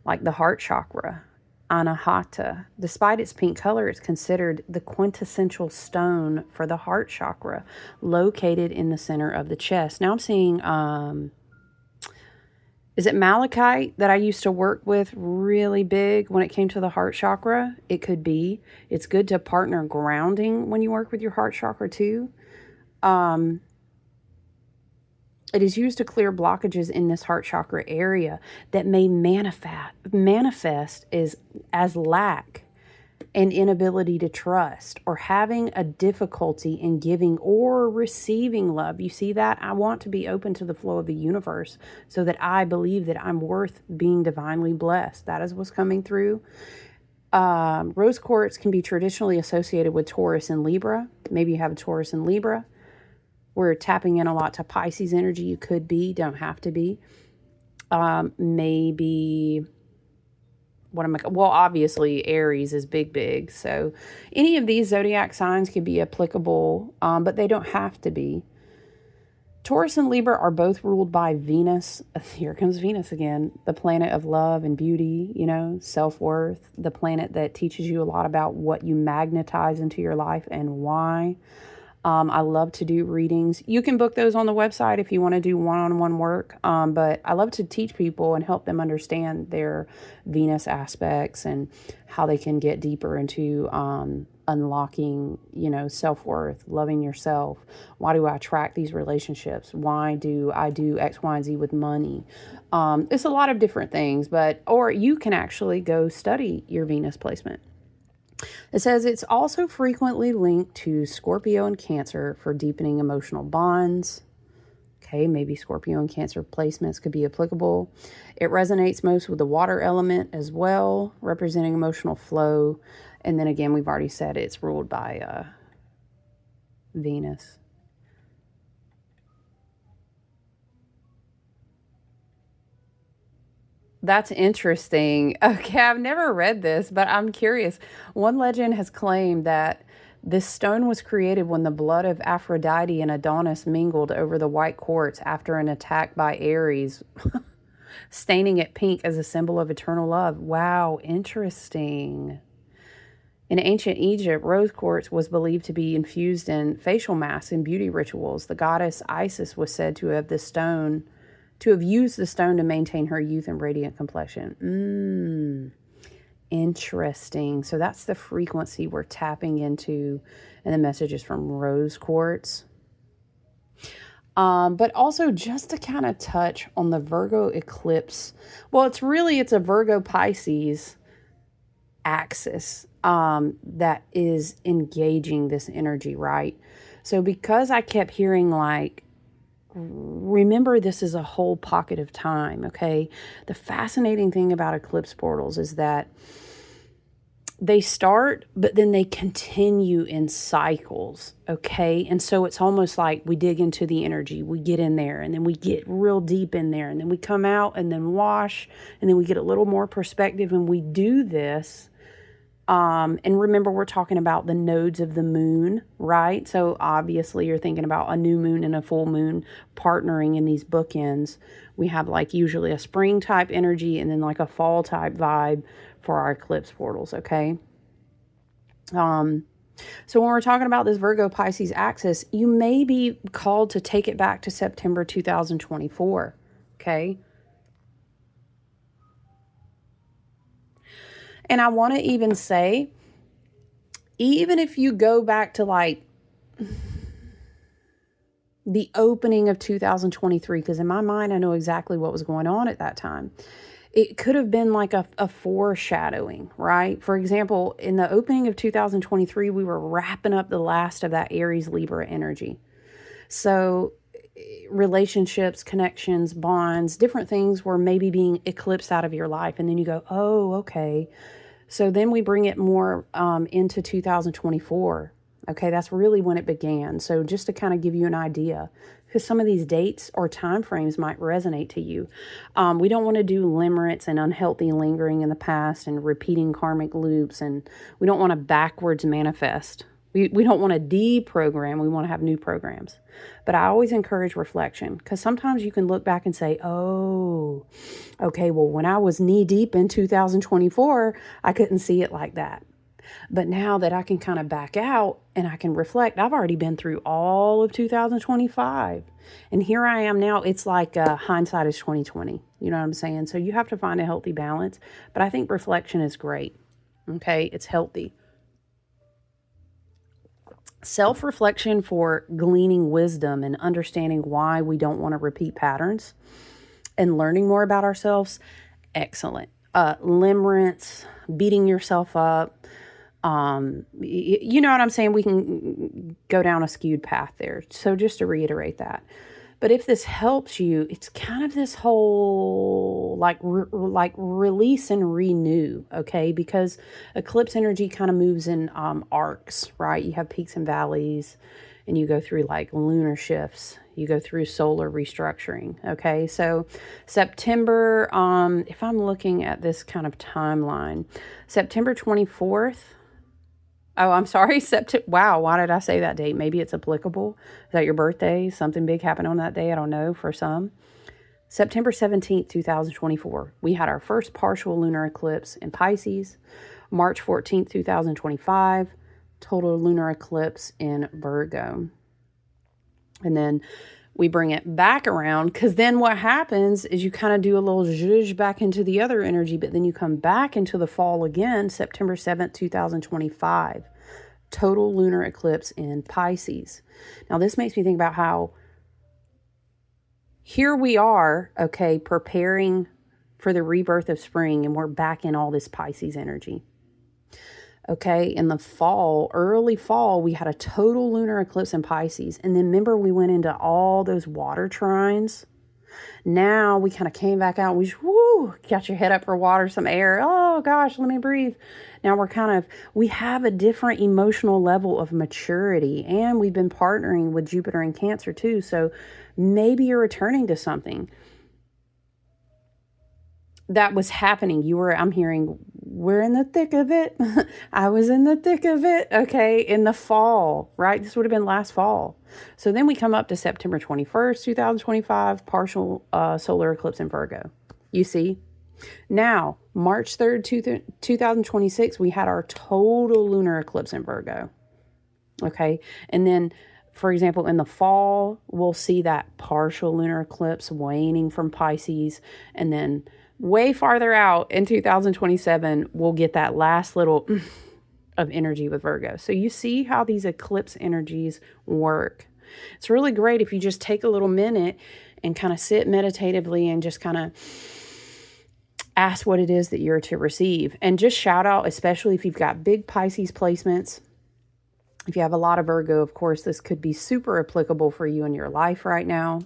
like the heart chakra, Anahata. Despite its pink color, it's considered the quintessential stone for the heart chakra, located in the center of the chest. Now I'm seeing, is it malachite that I used to work with really big when it came to the heart chakra? It could be. It's good to partner grounding when you work with your heart chakra too. It is used to clear blockages in this heart chakra area that may manifest as lack and inability to trust, or having a difficulty in giving or receiving love. You see that? I want to be open to the flow of the universe so that I believe that I'm worth being divinely blessed. That is what's coming through. Rose quartz can be traditionally associated with Taurus and Libra. Maybe you have a Taurus and Libra. We're tapping in a lot to Pisces energy. You could be, don't have to be. Maybe, well, obviously Aries is big. So any of these zodiac signs could be applicable, but they don't have to be. Taurus and Libra are both ruled by Venus. Here comes Venus again, the planet of love and beauty, self-worth, the planet that teaches you a lot about what you magnetize into your life and why. I love to do readings. You can book those on the website if you want to do one-on-one work. But I love to teach people and help them understand their Venus aspects and how they can get deeper into unlocking, self-worth, loving yourself. Why do I attract these relationships? Why do I do X, Y, and Z with money? It's a lot of different things, or you can actually go study your Venus placement. It says it's also frequently linked to Scorpio and Cancer for deepening emotional bonds. Okay, maybe Scorpio and Cancer placements could be applicable. It resonates most with the water element as well, representing emotional flow. And then again, we've already said it's ruled by Venus. That's interesting. Okay, I've never read this, but I'm curious. One legend has claimed that this stone was created when the blood of Aphrodite and Adonis mingled over the white quartz after an attack by Ares, staining it pink as a symbol of eternal love. Wow, interesting. In ancient Egypt, rose quartz was believed to be infused in facial masks and beauty rituals. The goddess Isis was said to have used the stone to maintain her youth and radiant complexion. Interesting. So that's the frequency we're tapping into, and the message is from rose quartz. But also just to kind of touch on the Virgo eclipse. Well, it's a Virgo Pisces axis that is engaging this energy, right? So because I kept hearing remember, this is a whole pocket of time, okay? The fascinating thing about eclipse portals is that they start, but then they continue in cycles, okay? And so it's almost like we dig into the energy, we get in there, and then we get real deep in there, and then we come out and then wash, and then we get a little more perspective, and we do this. And remember, we're talking about the nodes of the moon, right? So obviously you're thinking about a new moon and a full moon partnering in these bookends. We have like usually a spring type energy and then like a fall type vibe for our eclipse portals, okay? So when we're talking about this Virgo Pisces axis, you may be called to take it back to September 2024, okay? And I want to even say, even if you go back to like the opening of 2023, because in my mind, I know exactly what was going on at that time. It could have been like a foreshadowing, right? For example, in the opening of 2023, we were wrapping up the last of that Aries Libra energy. So relationships, connections, bonds, different things were maybe being eclipsed out of your life. And then you go, oh, okay. So then we bring it more into 2024. Okay, that's really when it began. So just to kind of give you an idea, because some of these dates or time frames might resonate to you. We don't want to do limerence and unhealthy lingering in the past and repeating karmic loops, and we don't want to backwards manifest. We don't want to deprogram. We want to have new programs. But I always encourage reflection, because sometimes you can look back and say, oh, okay, well, when I was knee deep in 2024, I couldn't see it like that. But now that I can kind of back out and I can reflect, I've already been through all of 2025. And here I am now. It's like hindsight is 2020. You know what I'm saying? So you have to find a healthy balance. But I think reflection is great. Okay, it's healthy. Self-reflection for gleaning wisdom and understanding why we don't want to repeat patterns and learning more about ourselves, excellent. Limerence, beating yourself up, you know what I'm saying? We can go down a skewed path there. So just to reiterate that. But if this helps you, it's kind of this whole like release and renew, okay? Because eclipse energy kind of moves in arcs, right? You have peaks and valleys, and you go through like lunar shifts. You go through solar restructuring, okay? So September, if I'm looking at this kind of timeline, September 24th, oh, I'm sorry, wow, why did I say that date? Maybe it's applicable. Is that your birthday? Something big happened on that day? I don't know, for some. September 17th, 2024, we had our first partial lunar eclipse in Pisces. March 14th, 2025, total lunar eclipse in Virgo. And then we bring it back around, because then what happens is you kind of do a little zhuzh back into the other energy, but then you come back into the fall again, September 7th, 2025, total lunar eclipse in Pisces. Now, this makes me think about how here we are, okay, preparing for the rebirth of spring, and we're back in all this Pisces energy. Okay, in the fall, early fall, we had a total lunar eclipse in Pisces. And then remember, we went into all those water trines. Now we kind of came back out. We just, got your head up for water, some air. Oh gosh, let me breathe. Now we have a different emotional level of maturity. And we've been partnering with Jupiter and Cancer too. So maybe you're returning to something that was happening. I'm hearing, we're in the thick of it. I was in the thick of it, okay, in the fall, right? This would have been last fall. So then we come up to September 21st, 2025, partial solar eclipse in Virgo. You see? Now, March 3rd, 2026, we had our total lunar eclipse in Virgo, okay? And then, for example, in the fall, we'll see that partial lunar eclipse waning from Pisces, and then way farther out in 2027, we'll get that last little of energy with Virgo. So you see how these eclipse energies work. It's really great if you just take a little minute and kind of sit meditatively and just kind of ask what it is that you're to receive. And just shout out, especially if you've got big Pisces placements. If you have a lot of Virgo, of course, this could be super applicable for you in your life right now.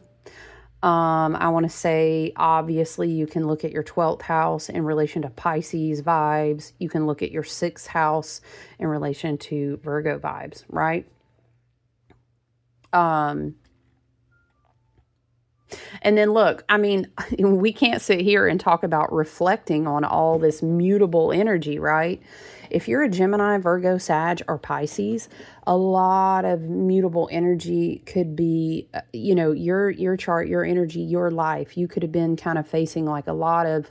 I want to say, obviously, you can look at your 12th house in relation to Pisces vibes. You can look at your 6th house in relation to Virgo vibes, right? Um, and then look, I mean, we can't sit here and talk about reflecting on all this mutable energy, right? If you're a Gemini, Virgo, Sag, or Pisces, a lot of mutable energy could be, your chart, your energy, your life. You could have been kind of facing like a lot of,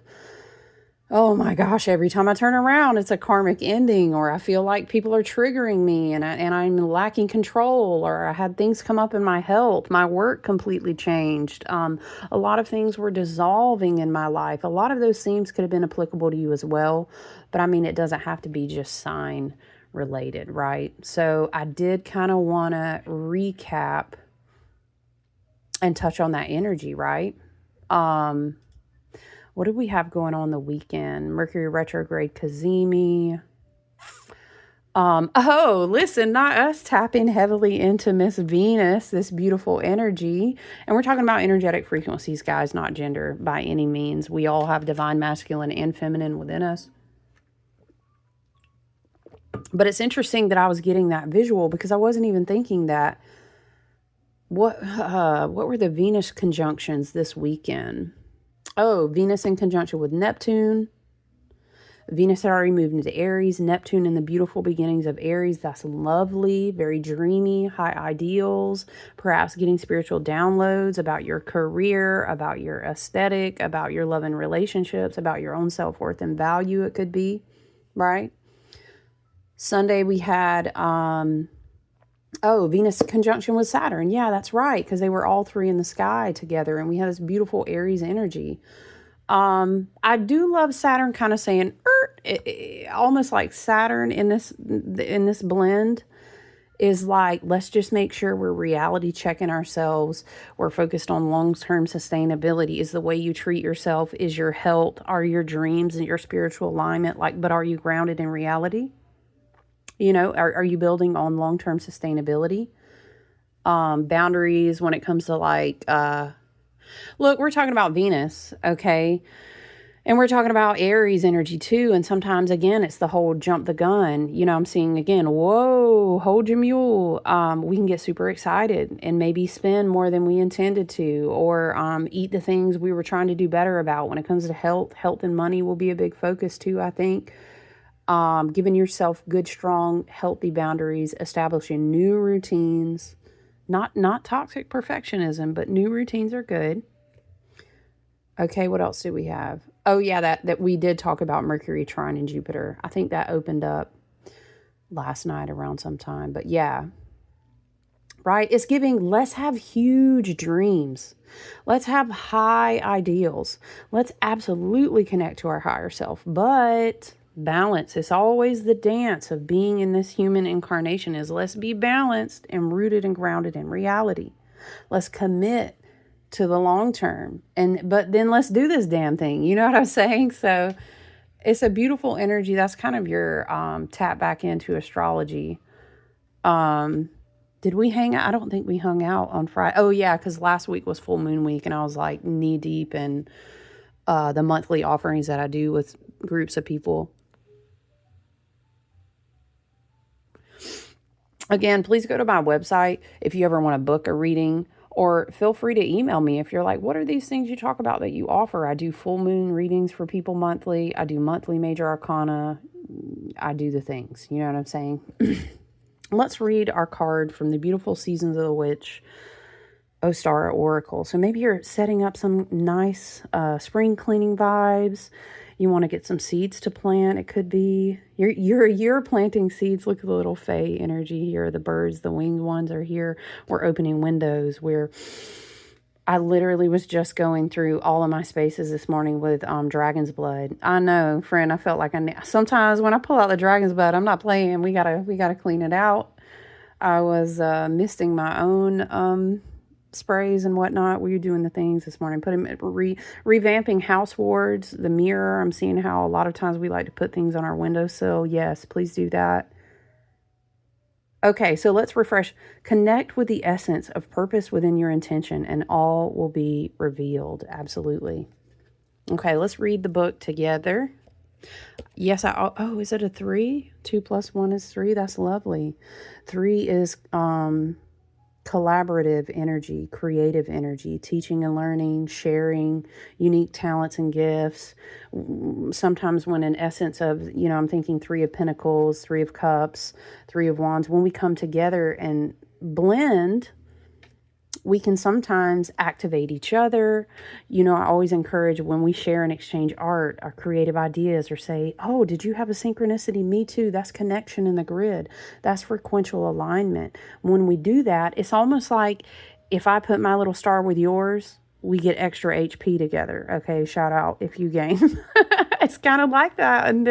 oh my gosh, every time I turn around, it's a karmic ending, or I feel like people are triggering me and I'm lacking control, or I had things come up in my health. My work completely changed. A lot of things were dissolving in my life. A lot of those themes could have been applicable to you as well. But I mean, it doesn't have to be just sign related, right? So I did kind of want to recap and touch on that energy, right? What do we have going on the weekend? Mercury retrograde, Kazemi. Listen, not us tapping heavily into Miss Venus, this beautiful energy. And we're talking about energetic frequencies, guys, not gender by any means. We all have divine masculine and feminine within us. But it's interesting that I was getting that visual because I wasn't even thinking that. What were the Venus conjunctions this weekend? Oh, Venus in conjunction with Neptune. Venus had already moved into Aries. Neptune in the beautiful beginnings of Aries. That's lovely, very dreamy, high ideals, perhaps getting spiritual downloads about your career, about your aesthetic, about your love and relationships, about your own self-worth and value, it could be, right? Sunday we had, Venus conjunction with Saturn. Yeah, that's right, because they were all three in the sky together, and we had this beautiful Aries energy. I do love Saturn kind of saying, almost like Saturn in this blend is like, let's just make sure we're reality checking ourselves. We're focused on long-term sustainability. Is the way you treat yourself, is your health, are your dreams and your spiritual alignment, but are you grounded in reality? Are you building on long-term sustainability? Boundaries when it comes to look, we're talking about Venus, okay? And we're talking about Aries energy too. And sometimes, again, it's the whole jump the gun. I'm seeing again, whoa, hold your mule. We can get super excited and maybe spend more than we intended to, or eat the things we were trying to do better about. When it comes to health and money will be a big focus too, I think. Giving yourself good, strong, healthy boundaries, establishing new routines, not toxic perfectionism, but new routines are good. Okay, what else do we have? Oh yeah, that we did talk about Mercury trine and Jupiter. I think that opened up last night around sometime, but yeah. Right? It's giving, let's have huge dreams. Let's have high ideals. Let's absolutely connect to our higher self, but balance is always the dance of being in this human incarnation, is let's be balanced and rooted and grounded in reality. Let's commit to the long term, but then let's do this damn thing. You know what I'm saying? So it's a beautiful energy. That's kind of your tap back into astrology. Did we hang out? I don't think we hung out on Friday. Oh yeah, because last week was full moon week and I was like knee deep in the monthly offerings that I do with groups of people. Again, please go to my website if you ever want to book a reading, or feel free to email me if you're like, what are these things you talk about that you offer? I do full moon readings for people monthly. I do monthly major arcana. I do the things, you know what I'm saying? Let's read our card from the beautiful Seasons of the Witch Ostara Oracle. So maybe you're setting up some nice spring cleaning vibes. You want to get some seeds to plant. It could be you're planting seeds. Look at the little fae energy here. The birds, the winged ones are here. We're opening windows. I literally was just going through all of my spaces this morning with dragon's blood. I know, friend. I felt like sometimes when I pull out the dragon's blood, I'm not playing. We gotta clean it out. I was misting my own sprays and whatnot. We were doing the things this morning, revamping housewards, the mirror. I'm seeing how a lot of times we like to put things on our windowsill. Yes, please do that. Okay, so let's refresh. Connect with the essence of purpose within your intention, and all will be revealed. Absolutely. Okay, let's read the book together. Yes, oh, is it a 3? 2 plus 1 is 3. That's lovely. 3 is collaborative energy, creative energy, teaching and learning, sharing unique talents and gifts. Sometimes when in essence of, I'm thinking 3 of Pentacles, 3 of Cups, 3 of Wands, when we come together and blend, we can sometimes activate each other. I always encourage when we share and exchange art, our creative ideas, or say, oh, did you have a synchronicity? Me too. That's connection in the grid. That's frequential alignment. When we do that, it's almost like if I put my little star with yours, we get extra HP together. Okay, shout out if you game. It's kind of like that in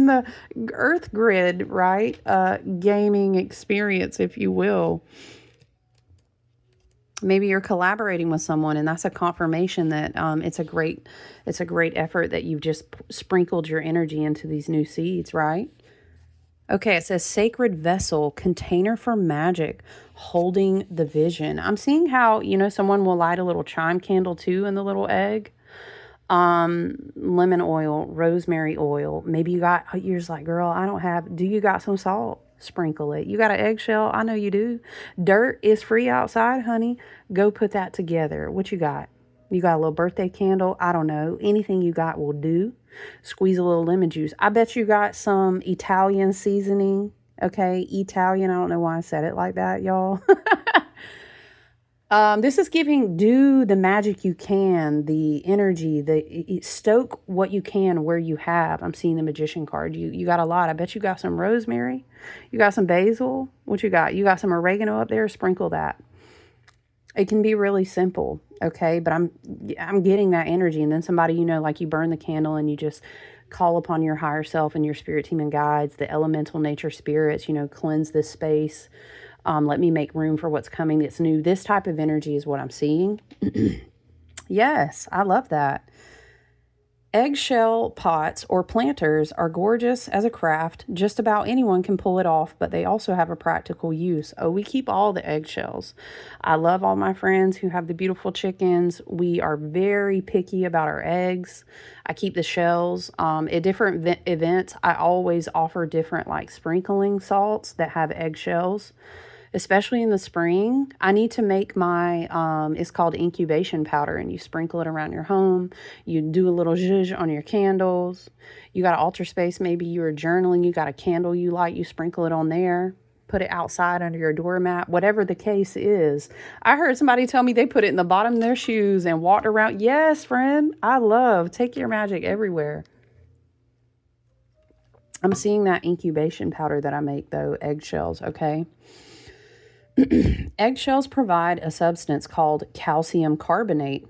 the Earth grid, right? Gaming experience, if you will. Maybe you're collaborating with someone, and that's a confirmation that it's a great effort that you've just sprinkled your energy into these new seeds, right? Okay, it says sacred vessel, container for magic, holding the vision. I'm seeing how, someone will light a little chime candle too in the little egg. Lemon oil, rosemary oil. Maybe you're just like, girl, do you got some salt? Sprinkle it. You got an eggshell? I know you do. Dirt is free outside, honey. Go put that together. What you got? You got a little birthday candle? I don't know. Anything you got will do. Squeeze a little lemon juice. I bet you got some Italian seasoning. Okay, Italian. I don't know why I said it like that, y'all. This is do the magic you can, the energy, stoke what you can where you have. I'm seeing the magician card. You got a lot. I bet you got some rosemary. You got some basil. What you got? You got some oregano up there. Sprinkle that. It can be really simple, okay? But I'm getting that energy. And then somebody, like you burn the candle and you just call upon your higher self and your spirit team and guides, the elemental nature spirits, cleanse this space. Let me make room for what's coming that's new. This type of energy is what I'm seeing. Yes, I love that. Eggshell pots or planters are gorgeous as a craft. Just about anyone can pull it off, but they also have a practical use. Oh, we keep all the eggshells. I love all my friends who have the beautiful chickens. We are very picky about our eggs. I keep the shells. At different events, I always offer different sprinkling salts that have eggshells. Especially in the spring, I need to make my, it's called incubation powder, and you sprinkle it around your home. You do a little zhuzh on your candles. You got an altar space, maybe you are journaling, you got a candle you light, you sprinkle it on there. Put it outside under your doormat, whatever the case is. I heard somebody tell me they put it in the bottom of their shoes and walked around. Yes, friend, take your magic everywhere. I'm seeing that incubation powder that I make, though, eggshells, okay? Eggshells provide a substance called calcium carbonate.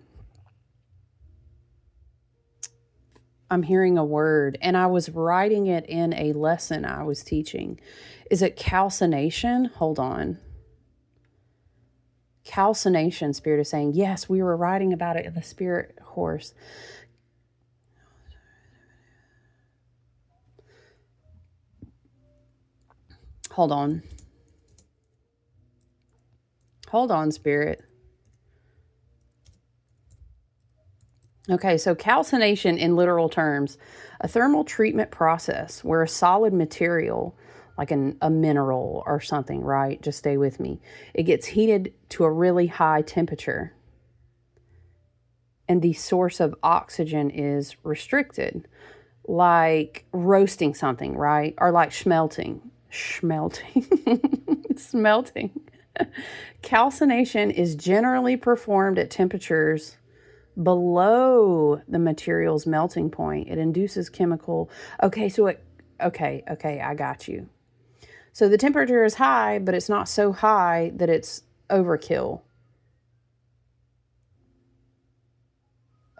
I'm hearing a word, and I was writing it in a lesson I was teaching. Is it calcination? Hold on. Calcination, Spirit is saying. Yes, we were writing about it in the Spirit Horse. Hold on. Hold on, Spirit. Okay, so calcination in literal terms, a thermal treatment process where a solid material, like a mineral or something, right? Just stay with me. It gets heated to a really high temperature. And the source of oxygen is restricted, like roasting something, right? Or like smelting. Smelting. Calcination is generally performed at temperatures below the material's melting point. It induces chemical. Okay, I got you. So the temperature is high, but it's not so high that it's overkill.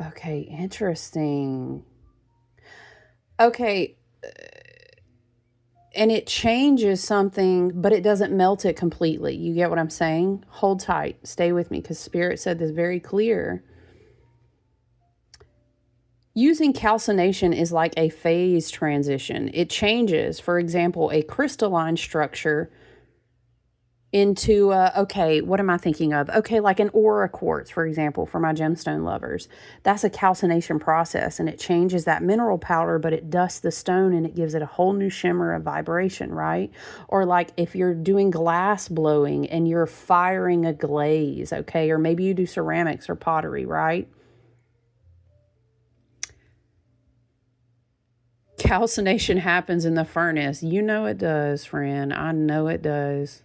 Okay, interesting. Okay. And it changes something, but it doesn't melt it completely. You get what I'm saying? Hold tight. Stay with me, because Spirit said this very clear. Using calcination is like a phase transition. It changes, for example, a crystalline structure into, okay, what am I thinking of? Okay, like an aura quartz, for example, for my gemstone lovers. That's a calcination process, and it changes that mineral powder, but it dusts the stone and it gives it a whole new shimmer of vibration, right? Or like if you're doing glass blowing and you're firing a glaze, okay, or maybe you do ceramics or pottery, right? Calcination happens in the furnace. You know it does, friend. I know it does.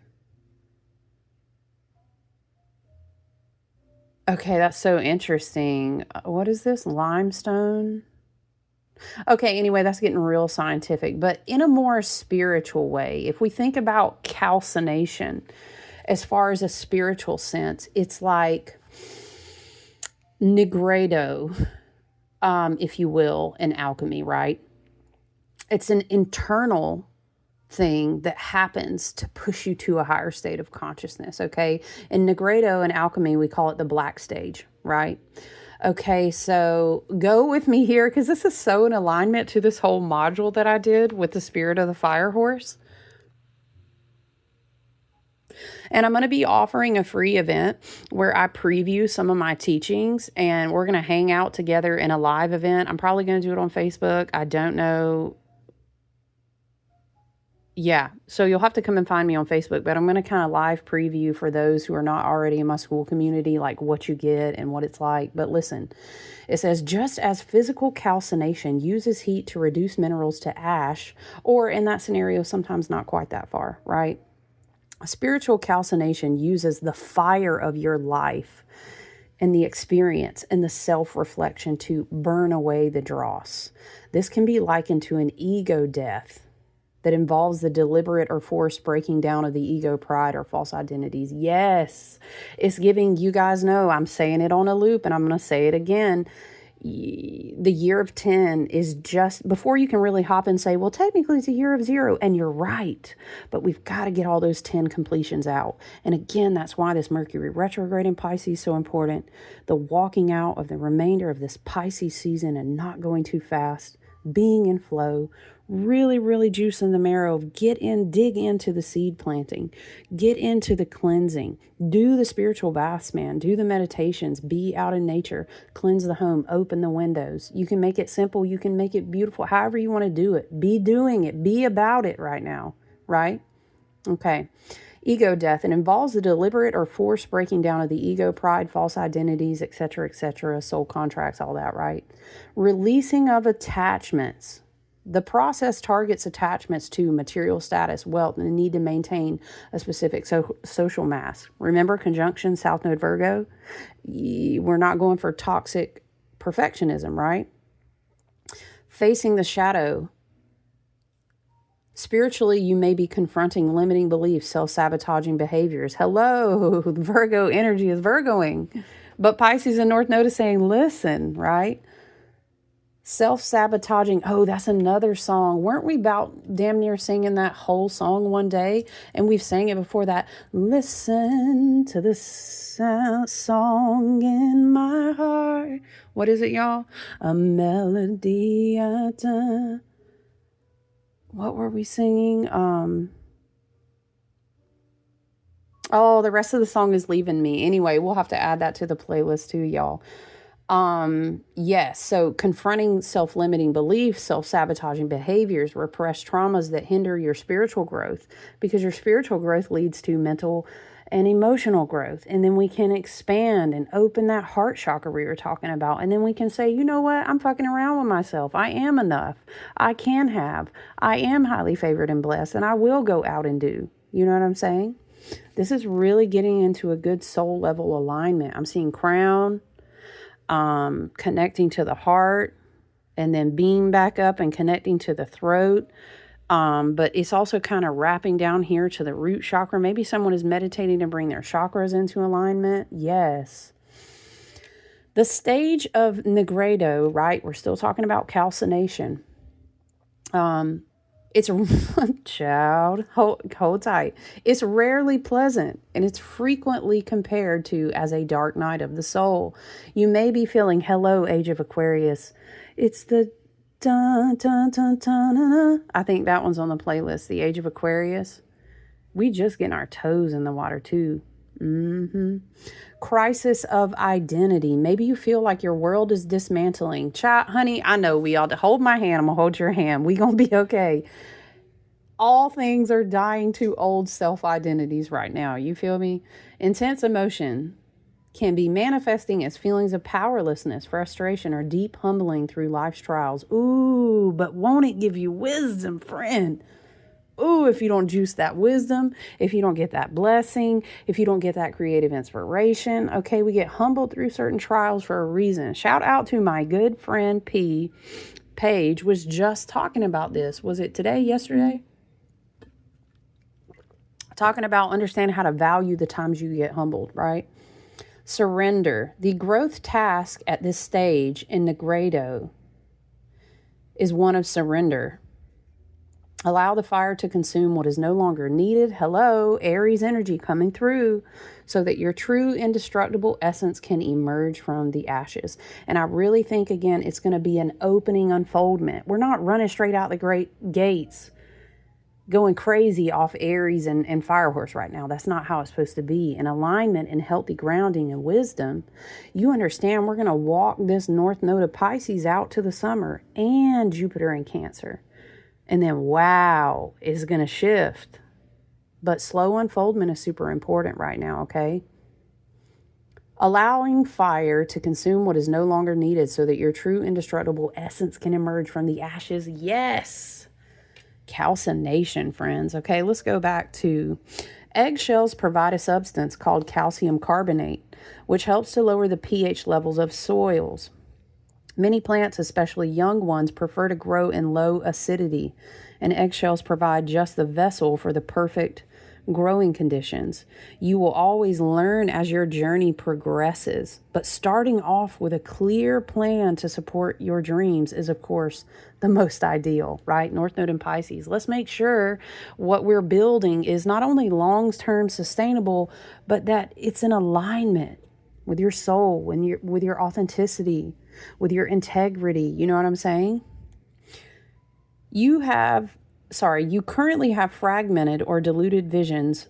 Okay, that's so interesting. What is this? Limestone? Okay, anyway, that's getting real scientific, but in a more spiritual way, if we think about calcination as far as a spiritual sense, it's like nigredo, if you will, in alchemy, right? It's an internal thing that happens to push you to a higher state of consciousness, okay? In nigredo and alchemy, we call it the black stage, right? Okay, so go with me here because this is so in alignment to this whole module that I did with the spirit of the fire horse. And I'm going to be offering a free event where I preview some of my teachings and we're going to hang out together in a live event. I'm probably going to do it on Facebook. I don't know. Yeah, so you'll have to come and find me on Facebook, but I'm going to kind of live preview for those who are not already in my school community, like what you get and what it's like. But listen, it says, just as physical calcination uses heat to reduce minerals to ash, or in that scenario, sometimes not quite that far, right? Spiritual calcination uses the fire of your life and the experience and the self-reflection to burn away the dross. This can be likened to an ego death that involves the deliberate or forced breaking down of the ego, pride, or false identities. Yes, it's giving, you guys know, I'm saying it on a loop and I'm going to say it again. The year of 10 is just before you can really hop and say, well, technically it's a year of 0. And you're right. But we've got to get all those 10 completions out. And again, that's why this Mercury retrograde in Pisces is so important. The walking out of the remainder of this Pisces season and not going too fast, being in flow, really, really juicing the marrow of dig into the seed planting, get into the cleansing, do the spiritual baths, man, do the meditations, be out in nature, cleanse the home, open the windows. You can make it simple. You can make it beautiful, however you want to do it. Be doing it. Be about it right now, right? Okay. Ego death. It involves the deliberate or forced breaking down of the ego, pride, false identities, etc., soul contracts, all that, right? Releasing of attachments. The process targets attachments to material status, wealth, and the need to maintain a specific social mass. Remember, conjunction, South Node Virgo? We're not going for toxic perfectionism, right? Facing the shadow. Spiritually, you may be confronting limiting beliefs, self-sabotaging behaviors. Hello, Virgo energy is Virgoing. But Pisces and North Node is saying, listen, right? Self-sabotaging. Oh, that's another song. Weren't we about damn near singing that whole song one day? And we've sang it before that. Listen to the song in my heart. What is it, y'all? A melody. What were we singing? Oh, the rest of the song is leaving me. Anyway, we'll have to add that to the playlist too, y'all. Yes, so confronting self-limiting beliefs, self-sabotaging behaviors, repressed traumas that hinder your spiritual growth, because your spiritual growth leads to mental and emotional growth. And then we can expand and open that heart chakra we were talking about. And then we can say, you know what? I'm fucking around with myself. I am enough. I can have. I am highly favored and blessed, and I will go out and do. You know what I'm saying? This is really getting into a good soul level alignment. I'm seeing crown, connecting to the heart, and then beam back up and connecting to the throat. But it's also kind of wrapping down here to the root chakra. Maybe someone is meditating to bring their chakras into alignment. Yes. The stage of nigredo, right? We're still talking about calcination. It's child, hold tight. It's rarely pleasant, and it's frequently compared to as a dark night of the soul. You may be feeling, hello, Age of Aquarius. It's the dun dun dun dun dun. I think that one's on the playlist, the Age of Aquarius. We just getting our toes in the water too. Crisis of identity. Maybe you feel like your world is dismantling. Child, honey, I know we all hold my hand. I'm gonna hold your hand. We gonna be okay. All things are dying to old self identities right now. You feel me? Intense emotion can be manifesting as feelings of powerlessness, frustration, or deep humbling through life's trials. Ooh, but won't it give you wisdom, friend? Ooh, if you don't juice that wisdom, if you don't get that blessing, if you don't get that creative inspiration, okay, we get humbled through certain trials for a reason. Shout out to my good friend P. Paige was just talking about this. Was it today, yesterday? Talking about understanding how to value the times you get humbled, right? Surrender. The growth task at this stage in the grado is one of surrender. Allow the fire to consume what is no longer needed. Hello, Aries energy coming through so that your true indestructible essence can emerge from the ashes. And I really think, again, it's going to be an opening unfoldment. We're not running straight out the great gates going crazy off Aries and Fire Horse right now. That's not how it's supposed to be. In alignment and healthy grounding and wisdom, you understand we're going to walk this North Node of Pisces out to the summer and Jupiter in Cancer. And then, wow, it's going to shift. But slow unfoldment is super important right now, okay? Allowing fire to consume what is no longer needed so that your true indestructible essence can emerge from the ashes. Yes. Calcination, friends. Okay, let's go back to eggshells provide a substance called calcium carbonate, which helps to lower the pH levels of soils. Many plants, especially young ones, prefer to grow in low acidity, and eggshells provide just the vessel for the perfect growing conditions. You will always learn as your journey progresses, but starting off with a clear plan to support your dreams is, of course, the most ideal, right? North Node in Pisces. Let's make sure what we're building is not only long-term sustainable, but that it's in alignment with your soul, with your authenticity, with your integrity. You know what I'm saying? You currently have fragmented or diluted visions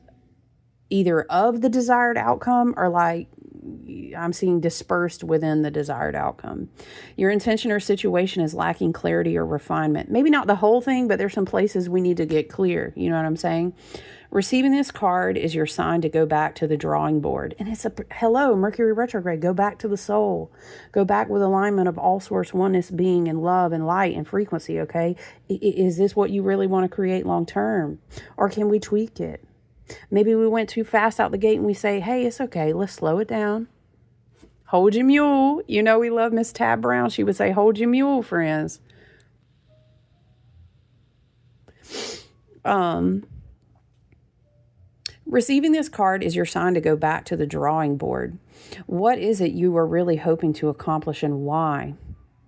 either of the desired outcome or like I'm seeing dispersed within the desired outcome. Your intention or situation is lacking clarity or refinement. Maybe not the whole thing, but there's some places we need to get clear. You know what I'm saying? Receiving this card is your sign to go back to the drawing board. And it's hello, Mercury retrograde. Go back to the soul. Go back with alignment of all source oneness, being and love and light and frequency, okay? Is this what you really want to create long term? Or can we tweak it? Maybe we went too fast out the gate and we say, hey, it's okay. Let's slow it down. Hold your mule. You know we love Miss Tab Brown. She would say, hold your mule, friends. Receiving this card is your sign to go back to the drawing board. What is it you are really hoping to accomplish and why?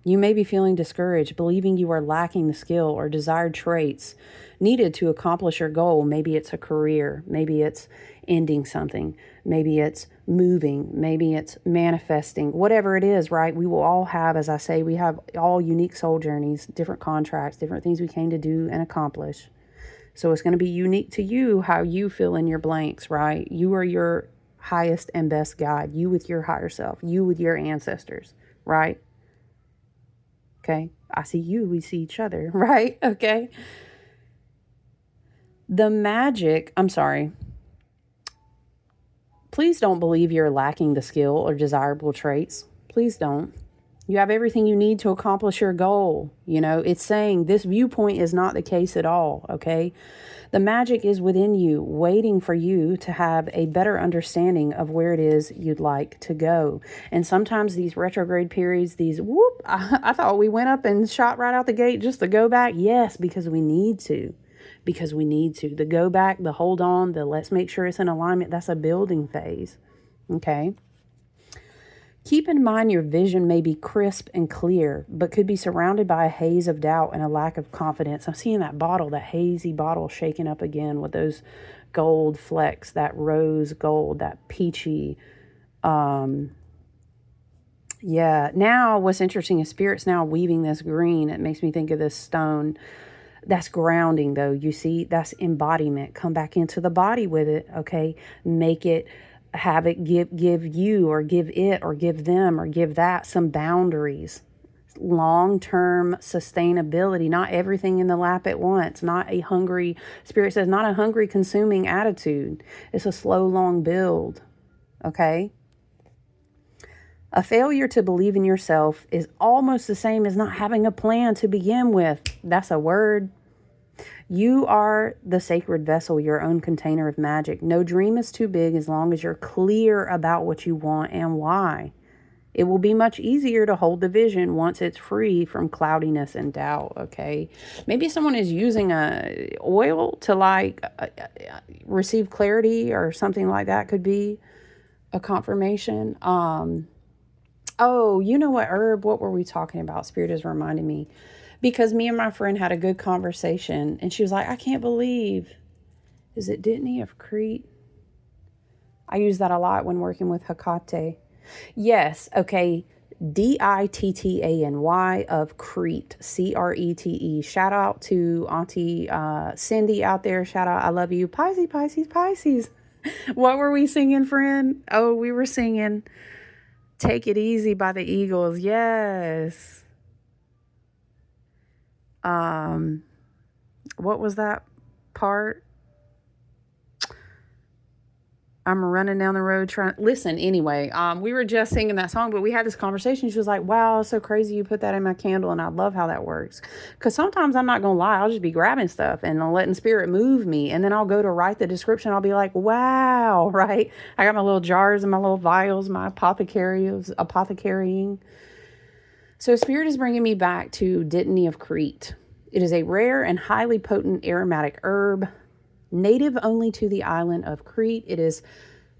You may be feeling discouraged, believing you are lacking the skill or desired traits needed to accomplish your goal. Maybe it's a career. Maybe it's ending something. Maybe it's moving. Maybe it's manifesting. Whatever it is, right? We will all have, as I say, we have all unique soul journeys, different contracts, different things we came to do and accomplish. So it's going to be unique to you how you fill in your blanks, right? You are your highest and best guide. You with your higher self. You with your ancestors, right? Okay? I see you. We see each other, right? Okay? Please don't believe you're lacking the skill or desirable traits. Please don't. You have everything you need to accomplish your goal. You know, it's saying this viewpoint is not the case at all, okay? The magic is within you, waiting for you to have a better understanding of where it is you'd like to go. And sometimes these retrograde periods, I thought we went up and shot right out the gate just to go back. Yes, because we need to. The go back, the hold on, the let's make sure it's in alignment, that's a building phase, okay? Keep in mind your vision may be crisp and clear, but could be surrounded by a haze of doubt and a lack of confidence. I'm seeing that hazy bottle shaking up again with those gold flecks, that rose gold, that peachy. Now what's interesting is Spirit's now weaving this green. It makes me think of this stone. That's grounding though. You see, that's embodiment. Come back into the body with it. Okay. Make it, have it give you or give it or give them or give that some boundaries. Long-term sustainability, not everything in the lap at once, not a hungry, Spirit says, not a hungry consuming attitude. It's a slow, long build. Okay. A failure to believe in yourself is almost the same as not having a plan to begin with. That's a word. You are the sacred vessel, your own container of magic. No dream is too big as long as you're clear about what you want and why. It will be much easier to hold the vision once it's free from cloudiness and doubt, okay? Maybe someone is using a oil to receive clarity or something like that could be a confirmation. Oh, you know what herb? What were we talking about? Spirit is reminding me. Because me and my friend had a good conversation and she was like, I can't believe, is it Dittany of Crete? I use that a lot when working with Hecate. Yes, okay. Dittany of Crete, Crete. Shout out to Auntie Cindy out there. Shout out, I love you. Pisces, Pisces, Pisces. What were we singing, friend? Oh, we were singing Take It Easy by the Eagles. Yes. What was that part? I'm running down the road trying. Listen, anyway, we were just singing that song, but we had this conversation. She was like, wow, it's so crazy you put that in my candle. And I love how that works. Because sometimes I'm not going to lie. I'll just be grabbing stuff and letting spirit move me. And then I'll go to write the description. I'll be like, wow, right? I got my little jars and my little vials, my apothecarying. So spirit is bringing me back to Dittany of Crete. It is a rare and highly potent aromatic herb. Native only to the island of Crete, it is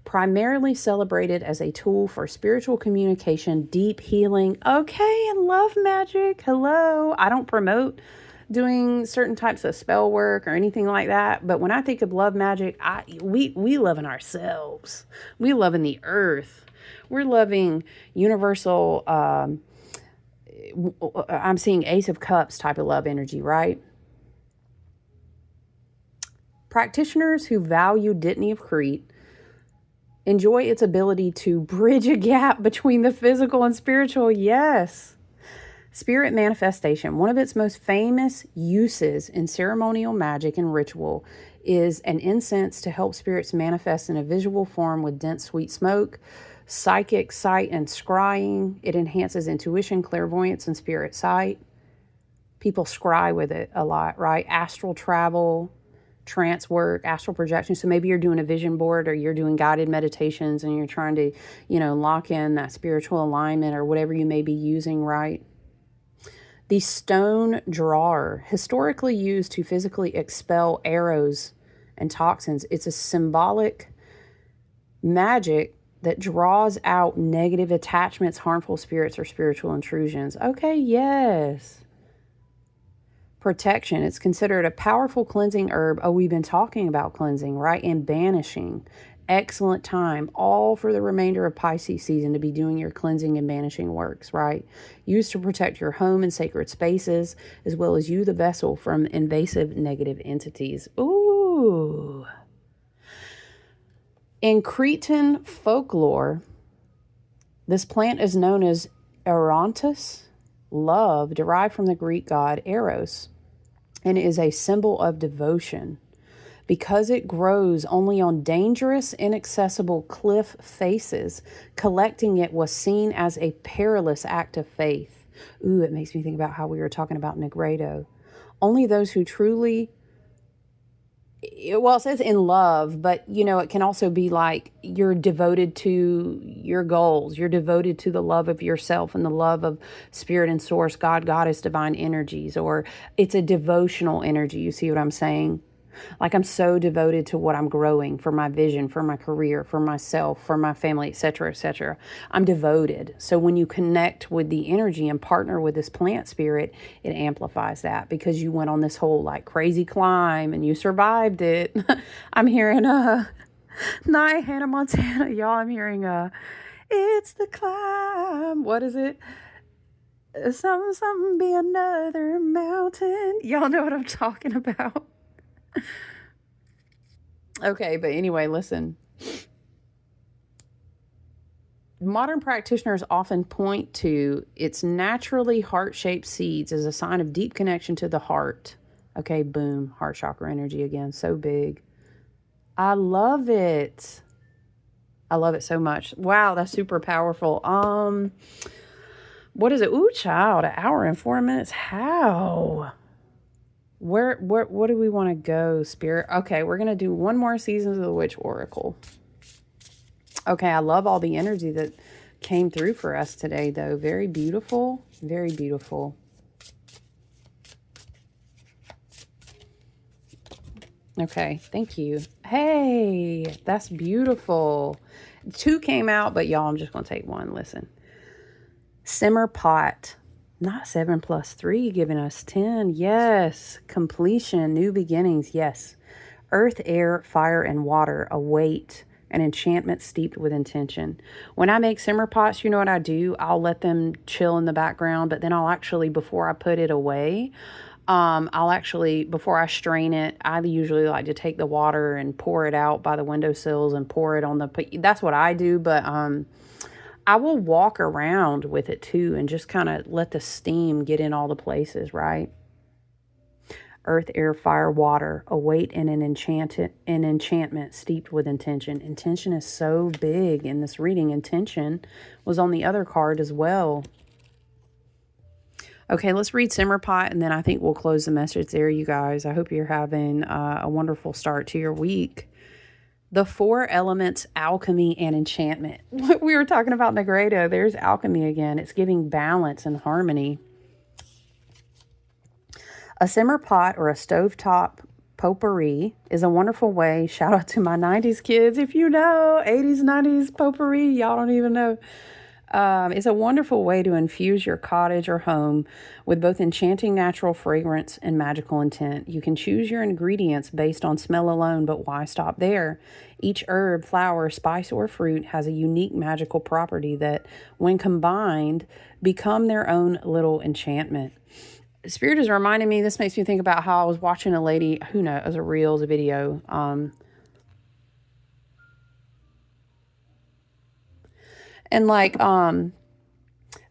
primarily celebrated as a tool for spiritual communication, deep healing, okay, and love magic. Hello. I don't promote doing certain types of spell work or anything like that, but when I think of love magic, we love in ourselves. We love in the earth. We're loving universal, I'm seeing Ace of Cups type of love energy, right? Practitioners who value Dittany of Crete enjoy its ability to bridge a gap between the physical and spiritual. Yes. Spirit manifestation. One of its most famous uses in ceremonial magic and ritual is an incense to help spirits manifest in a visual form with dense sweet smoke, psychic sight and scrying. It enhances intuition, clairvoyance, and spirit sight. People scry with it a lot, right? Astral travel, trance work, astral projection. So maybe you're doing a vision board or you're doing guided meditations and you're trying to, lock in that spiritual alignment or whatever you may be using, right? The stone drawer, historically used to physically expel arrows and toxins. It's a symbolic magic that draws out negative attachments, harmful spirits, or spiritual intrusions. Okay, yes. Protection. It's considered a powerful cleansing herb. Oh, we've been talking about cleansing, right? And banishing. Excellent time, all for the remainder of Pisces season to be doing your cleansing and banishing works, right? Used to protect your home and sacred spaces, as well as you, the vessel, from invasive negative entities. Ooh. In Cretan folklore, this plant is known as Erontus, love, derived from the Greek god Eros, and is a symbol of devotion. Because it grows only on dangerous, inaccessible cliff faces, collecting it was seen as a perilous act of faith. Ooh, it makes me think about how we were talking about Negredo. Only those who truly, well, it says in love, but, it can also be like you're devoted to your goals. You're devoted to the love of yourself and the love of spirit and source, God, Goddess, divine energies, or it's a devotional energy. You see what I'm saying? Like I'm so devoted to what I'm growing for my vision, for my career, for myself, for my family, etc., etc. I'm devoted. So when you connect with the energy and partner with this plant spirit, it amplifies that because you went on this whole like crazy climb and you survived it. I'm hearing not Hannah Montana, y'all. I'm hearing it's the climb. What is it? Something be another mountain. Y'all know what I'm talking about. Okay, but anyway, listen. Modern practitioners often point to its naturally heart-shaped seeds as a sign of deep connection to the heart. Okay, boom, heart chakra energy again, so big. I love it. I love it so much. Wow, that's super powerful. What is it? Ooh, child, 1 hour and 4 minutes. How? What do we want to go, Spirit? Okay, we're gonna do one more Seasons of the Witch Oracle. Okay, I love all the energy that came through for us today, though. Very beautiful, very beautiful. Okay, thank you. Hey, that's beautiful. 2 came out, but y'all, I'm just going to take 1. Listen. Simmer pot. Not 7 plus 3, giving us 10. Yes. Completion, new beginnings. Yes. Earth, air, fire, and water await an enchantment steeped with intention. When I make simmer pots, you know what I do? I'll let them chill in the background, but then I'll actually, before I put it away, I'll actually, before I strain it, I usually like to take the water and pour it out by the windowsills and pour it on the, that's what I do, but I will walk around with it too and just kind of let the steam get in all the places, right? Earth, air, fire, water await an enchantment steeped with intention. Intention is so big in this reading. Intention was on the other card as well. Okay, let's read Simmerpot, and then I think we'll close the message there, you guys. I hope you're having a wonderful start to your week. The 4 elements, alchemy and enchantment. We were talking about Negredo. There's alchemy again. It's giving balance and harmony. A simmer pot or a stovetop potpourri is a wonderful way. Shout out to my 90s kids. If you know, 80s, 90s potpourri, y'all don't even know. It's a wonderful way to infuse your cottage or home with both enchanting natural fragrance and magical intent. You can choose your ingredients based on smell alone, but why stop there? Each herb, flower, spice, or fruit has a unique magical property that, when combined, become their own little enchantment. Spirit is reminding me, this makes me think about how I was watching a lady, who knows, as a reel, as a video, and like,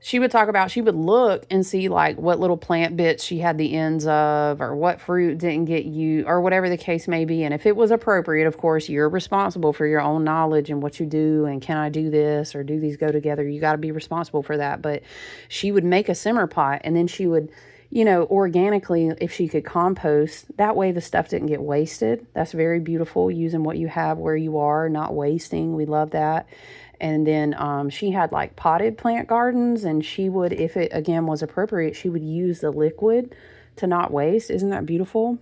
she would talk about, she would look and see like what little plant bits she had the ends of, or what fruit didn't get you, or whatever the case may be. And if it was appropriate, of course, you're responsible for your own knowledge and what you do. And can I do this, or do these go together? You got to be responsible for that. But she would make a simmer pot, and then she would, you know, organically, if she could compost, that way the stuff didn't get wasted. That's very beautiful, using what you have where you are, not wasting. We love that. And then she had like potted plant gardens, and she would, if it again was appropriate, she would use the liquid to not waste. Isn't that beautiful?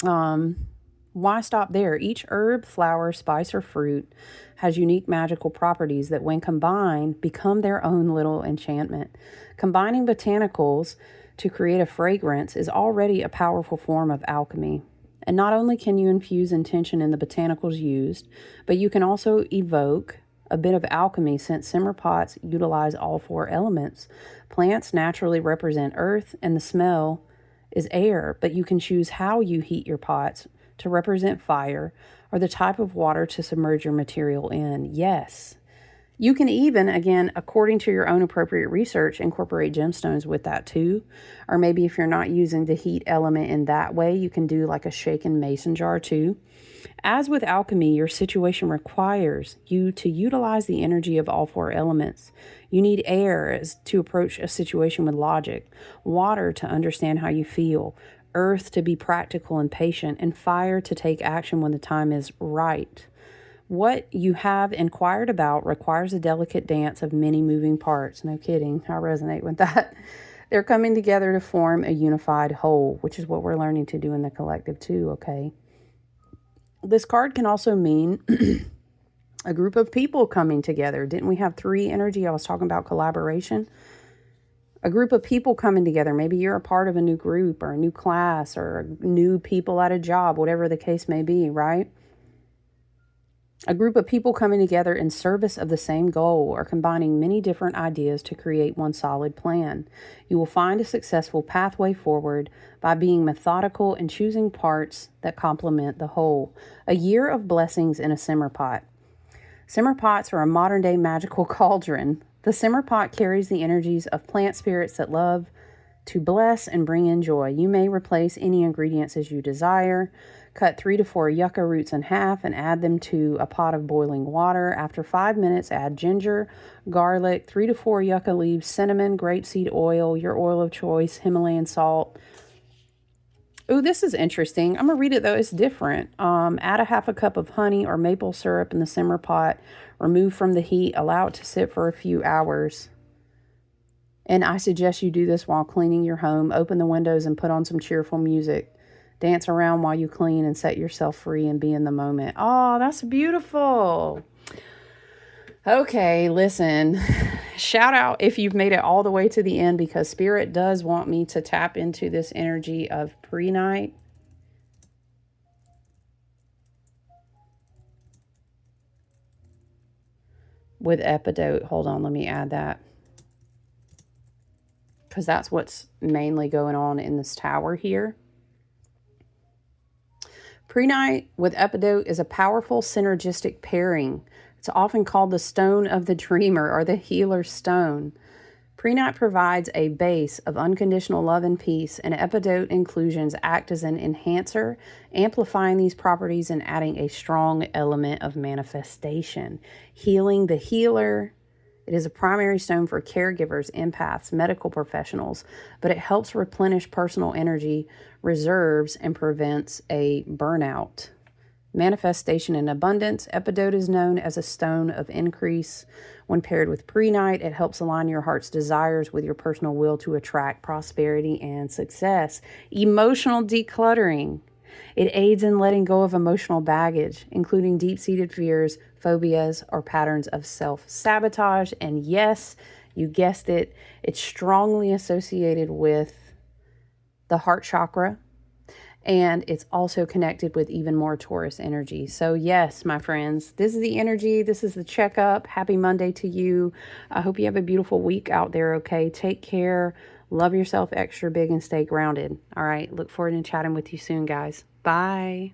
Why stop there? Each herb, flower, spice, or fruit has unique magical properties that, when combined, become their own little enchantment. Combining botanicals to create a fragrance is already a powerful form of alchemy. And not only can you infuse intention in the botanicals used, but you can also evoke a bit of alchemy, since simmer pots utilize all 4 elements. Plants naturally represent earth, and the smell is air, but you can choose how you heat your pots to represent fire, or the type of water to submerge your material in. Yes. You can even, again, according to your own appropriate research, incorporate gemstones with that too. Or maybe if you're not using the heat element in that way, you can do like a shaken mason jar too. As with alchemy, your situation requires you to utilize the energy of all 4 elements. You need air to approach a situation with logic, water to understand how you feel, earth to be practical and patient, and fire to take action when the time is right. What you have inquired about requires a delicate dance of many moving parts. No kidding, I resonate with that. They're coming together to form a unified whole, which is what we're learning to do in the collective too, okay? This card can also mean a group of people coming together. Didn't we have 3 energy? I was talking about collaboration. A group of people coming together. Maybe you're a part of a new group or a new class or new people at a job, whatever the case may be, right? A group of people coming together in service of the same goal or combining many different ideas to create one solid plan. You will find a successful pathway forward by being methodical and choosing parts that complement the whole. A year of blessings in a simmer pot. Simmer pots are a modern day magical cauldron. The simmer pot carries the energies of plant spirits that love to bless and bring in joy. You may replace any ingredients as you desire. Cut 3 to 4 yucca roots in half and add them to a pot of boiling water. After 5 minutes, add ginger, garlic, 3 to 4 yucca leaves, cinnamon, grapeseed oil, your oil of choice, Himalayan salt. Oh, this is interesting. I'm going to read it though. It's different. Add a half a cup of honey or maple syrup in the simmer pot. Remove from the heat. Allow it to sit for a few hours. And I suggest you do this while cleaning your home. Open the windows and put on some cheerful music. Dance around while you clean and set yourself free and be in the moment. Oh, that's beautiful. Okay, listen. Shout out if you've made it all the way to the end, because Spirit does want me to tap into this energy of pre-night. With epidote. Hold on, let me add that, because that's what's mainly going on in this tower here. Pre-night with epidote is a powerful synergistic pairing. It's often called the stone of the dreamer or the healer's stone. Pre-night provides a base of unconditional love and peace, and epidote inclusions act as an enhancer, amplifying these properties and adding a strong element of manifestation. Healing the healer. It is a primary stone for caregivers, empaths, medical professionals, but it helps replenish personal energy reserves and prevents a burnout. Manifestation and abundance. Epidote is known as a stone of increase. When paired with pre-night, it helps align your heart's desires with your personal will to attract prosperity and success. Emotional decluttering. It aids in letting go of emotional baggage, including deep-seated fears, phobias, or patterns of self-sabotage. And yes, you guessed it, it's strongly associated with the heart chakra, and it's also connected with even more Taurus energy. So yes, my friends, this is the energy. This is the checkup. Happy Monday to you. I hope you have a beautiful week out there, okay? Take care. Love yourself extra big and stay grounded. All right. Look forward to chatting with you soon, guys. Bye.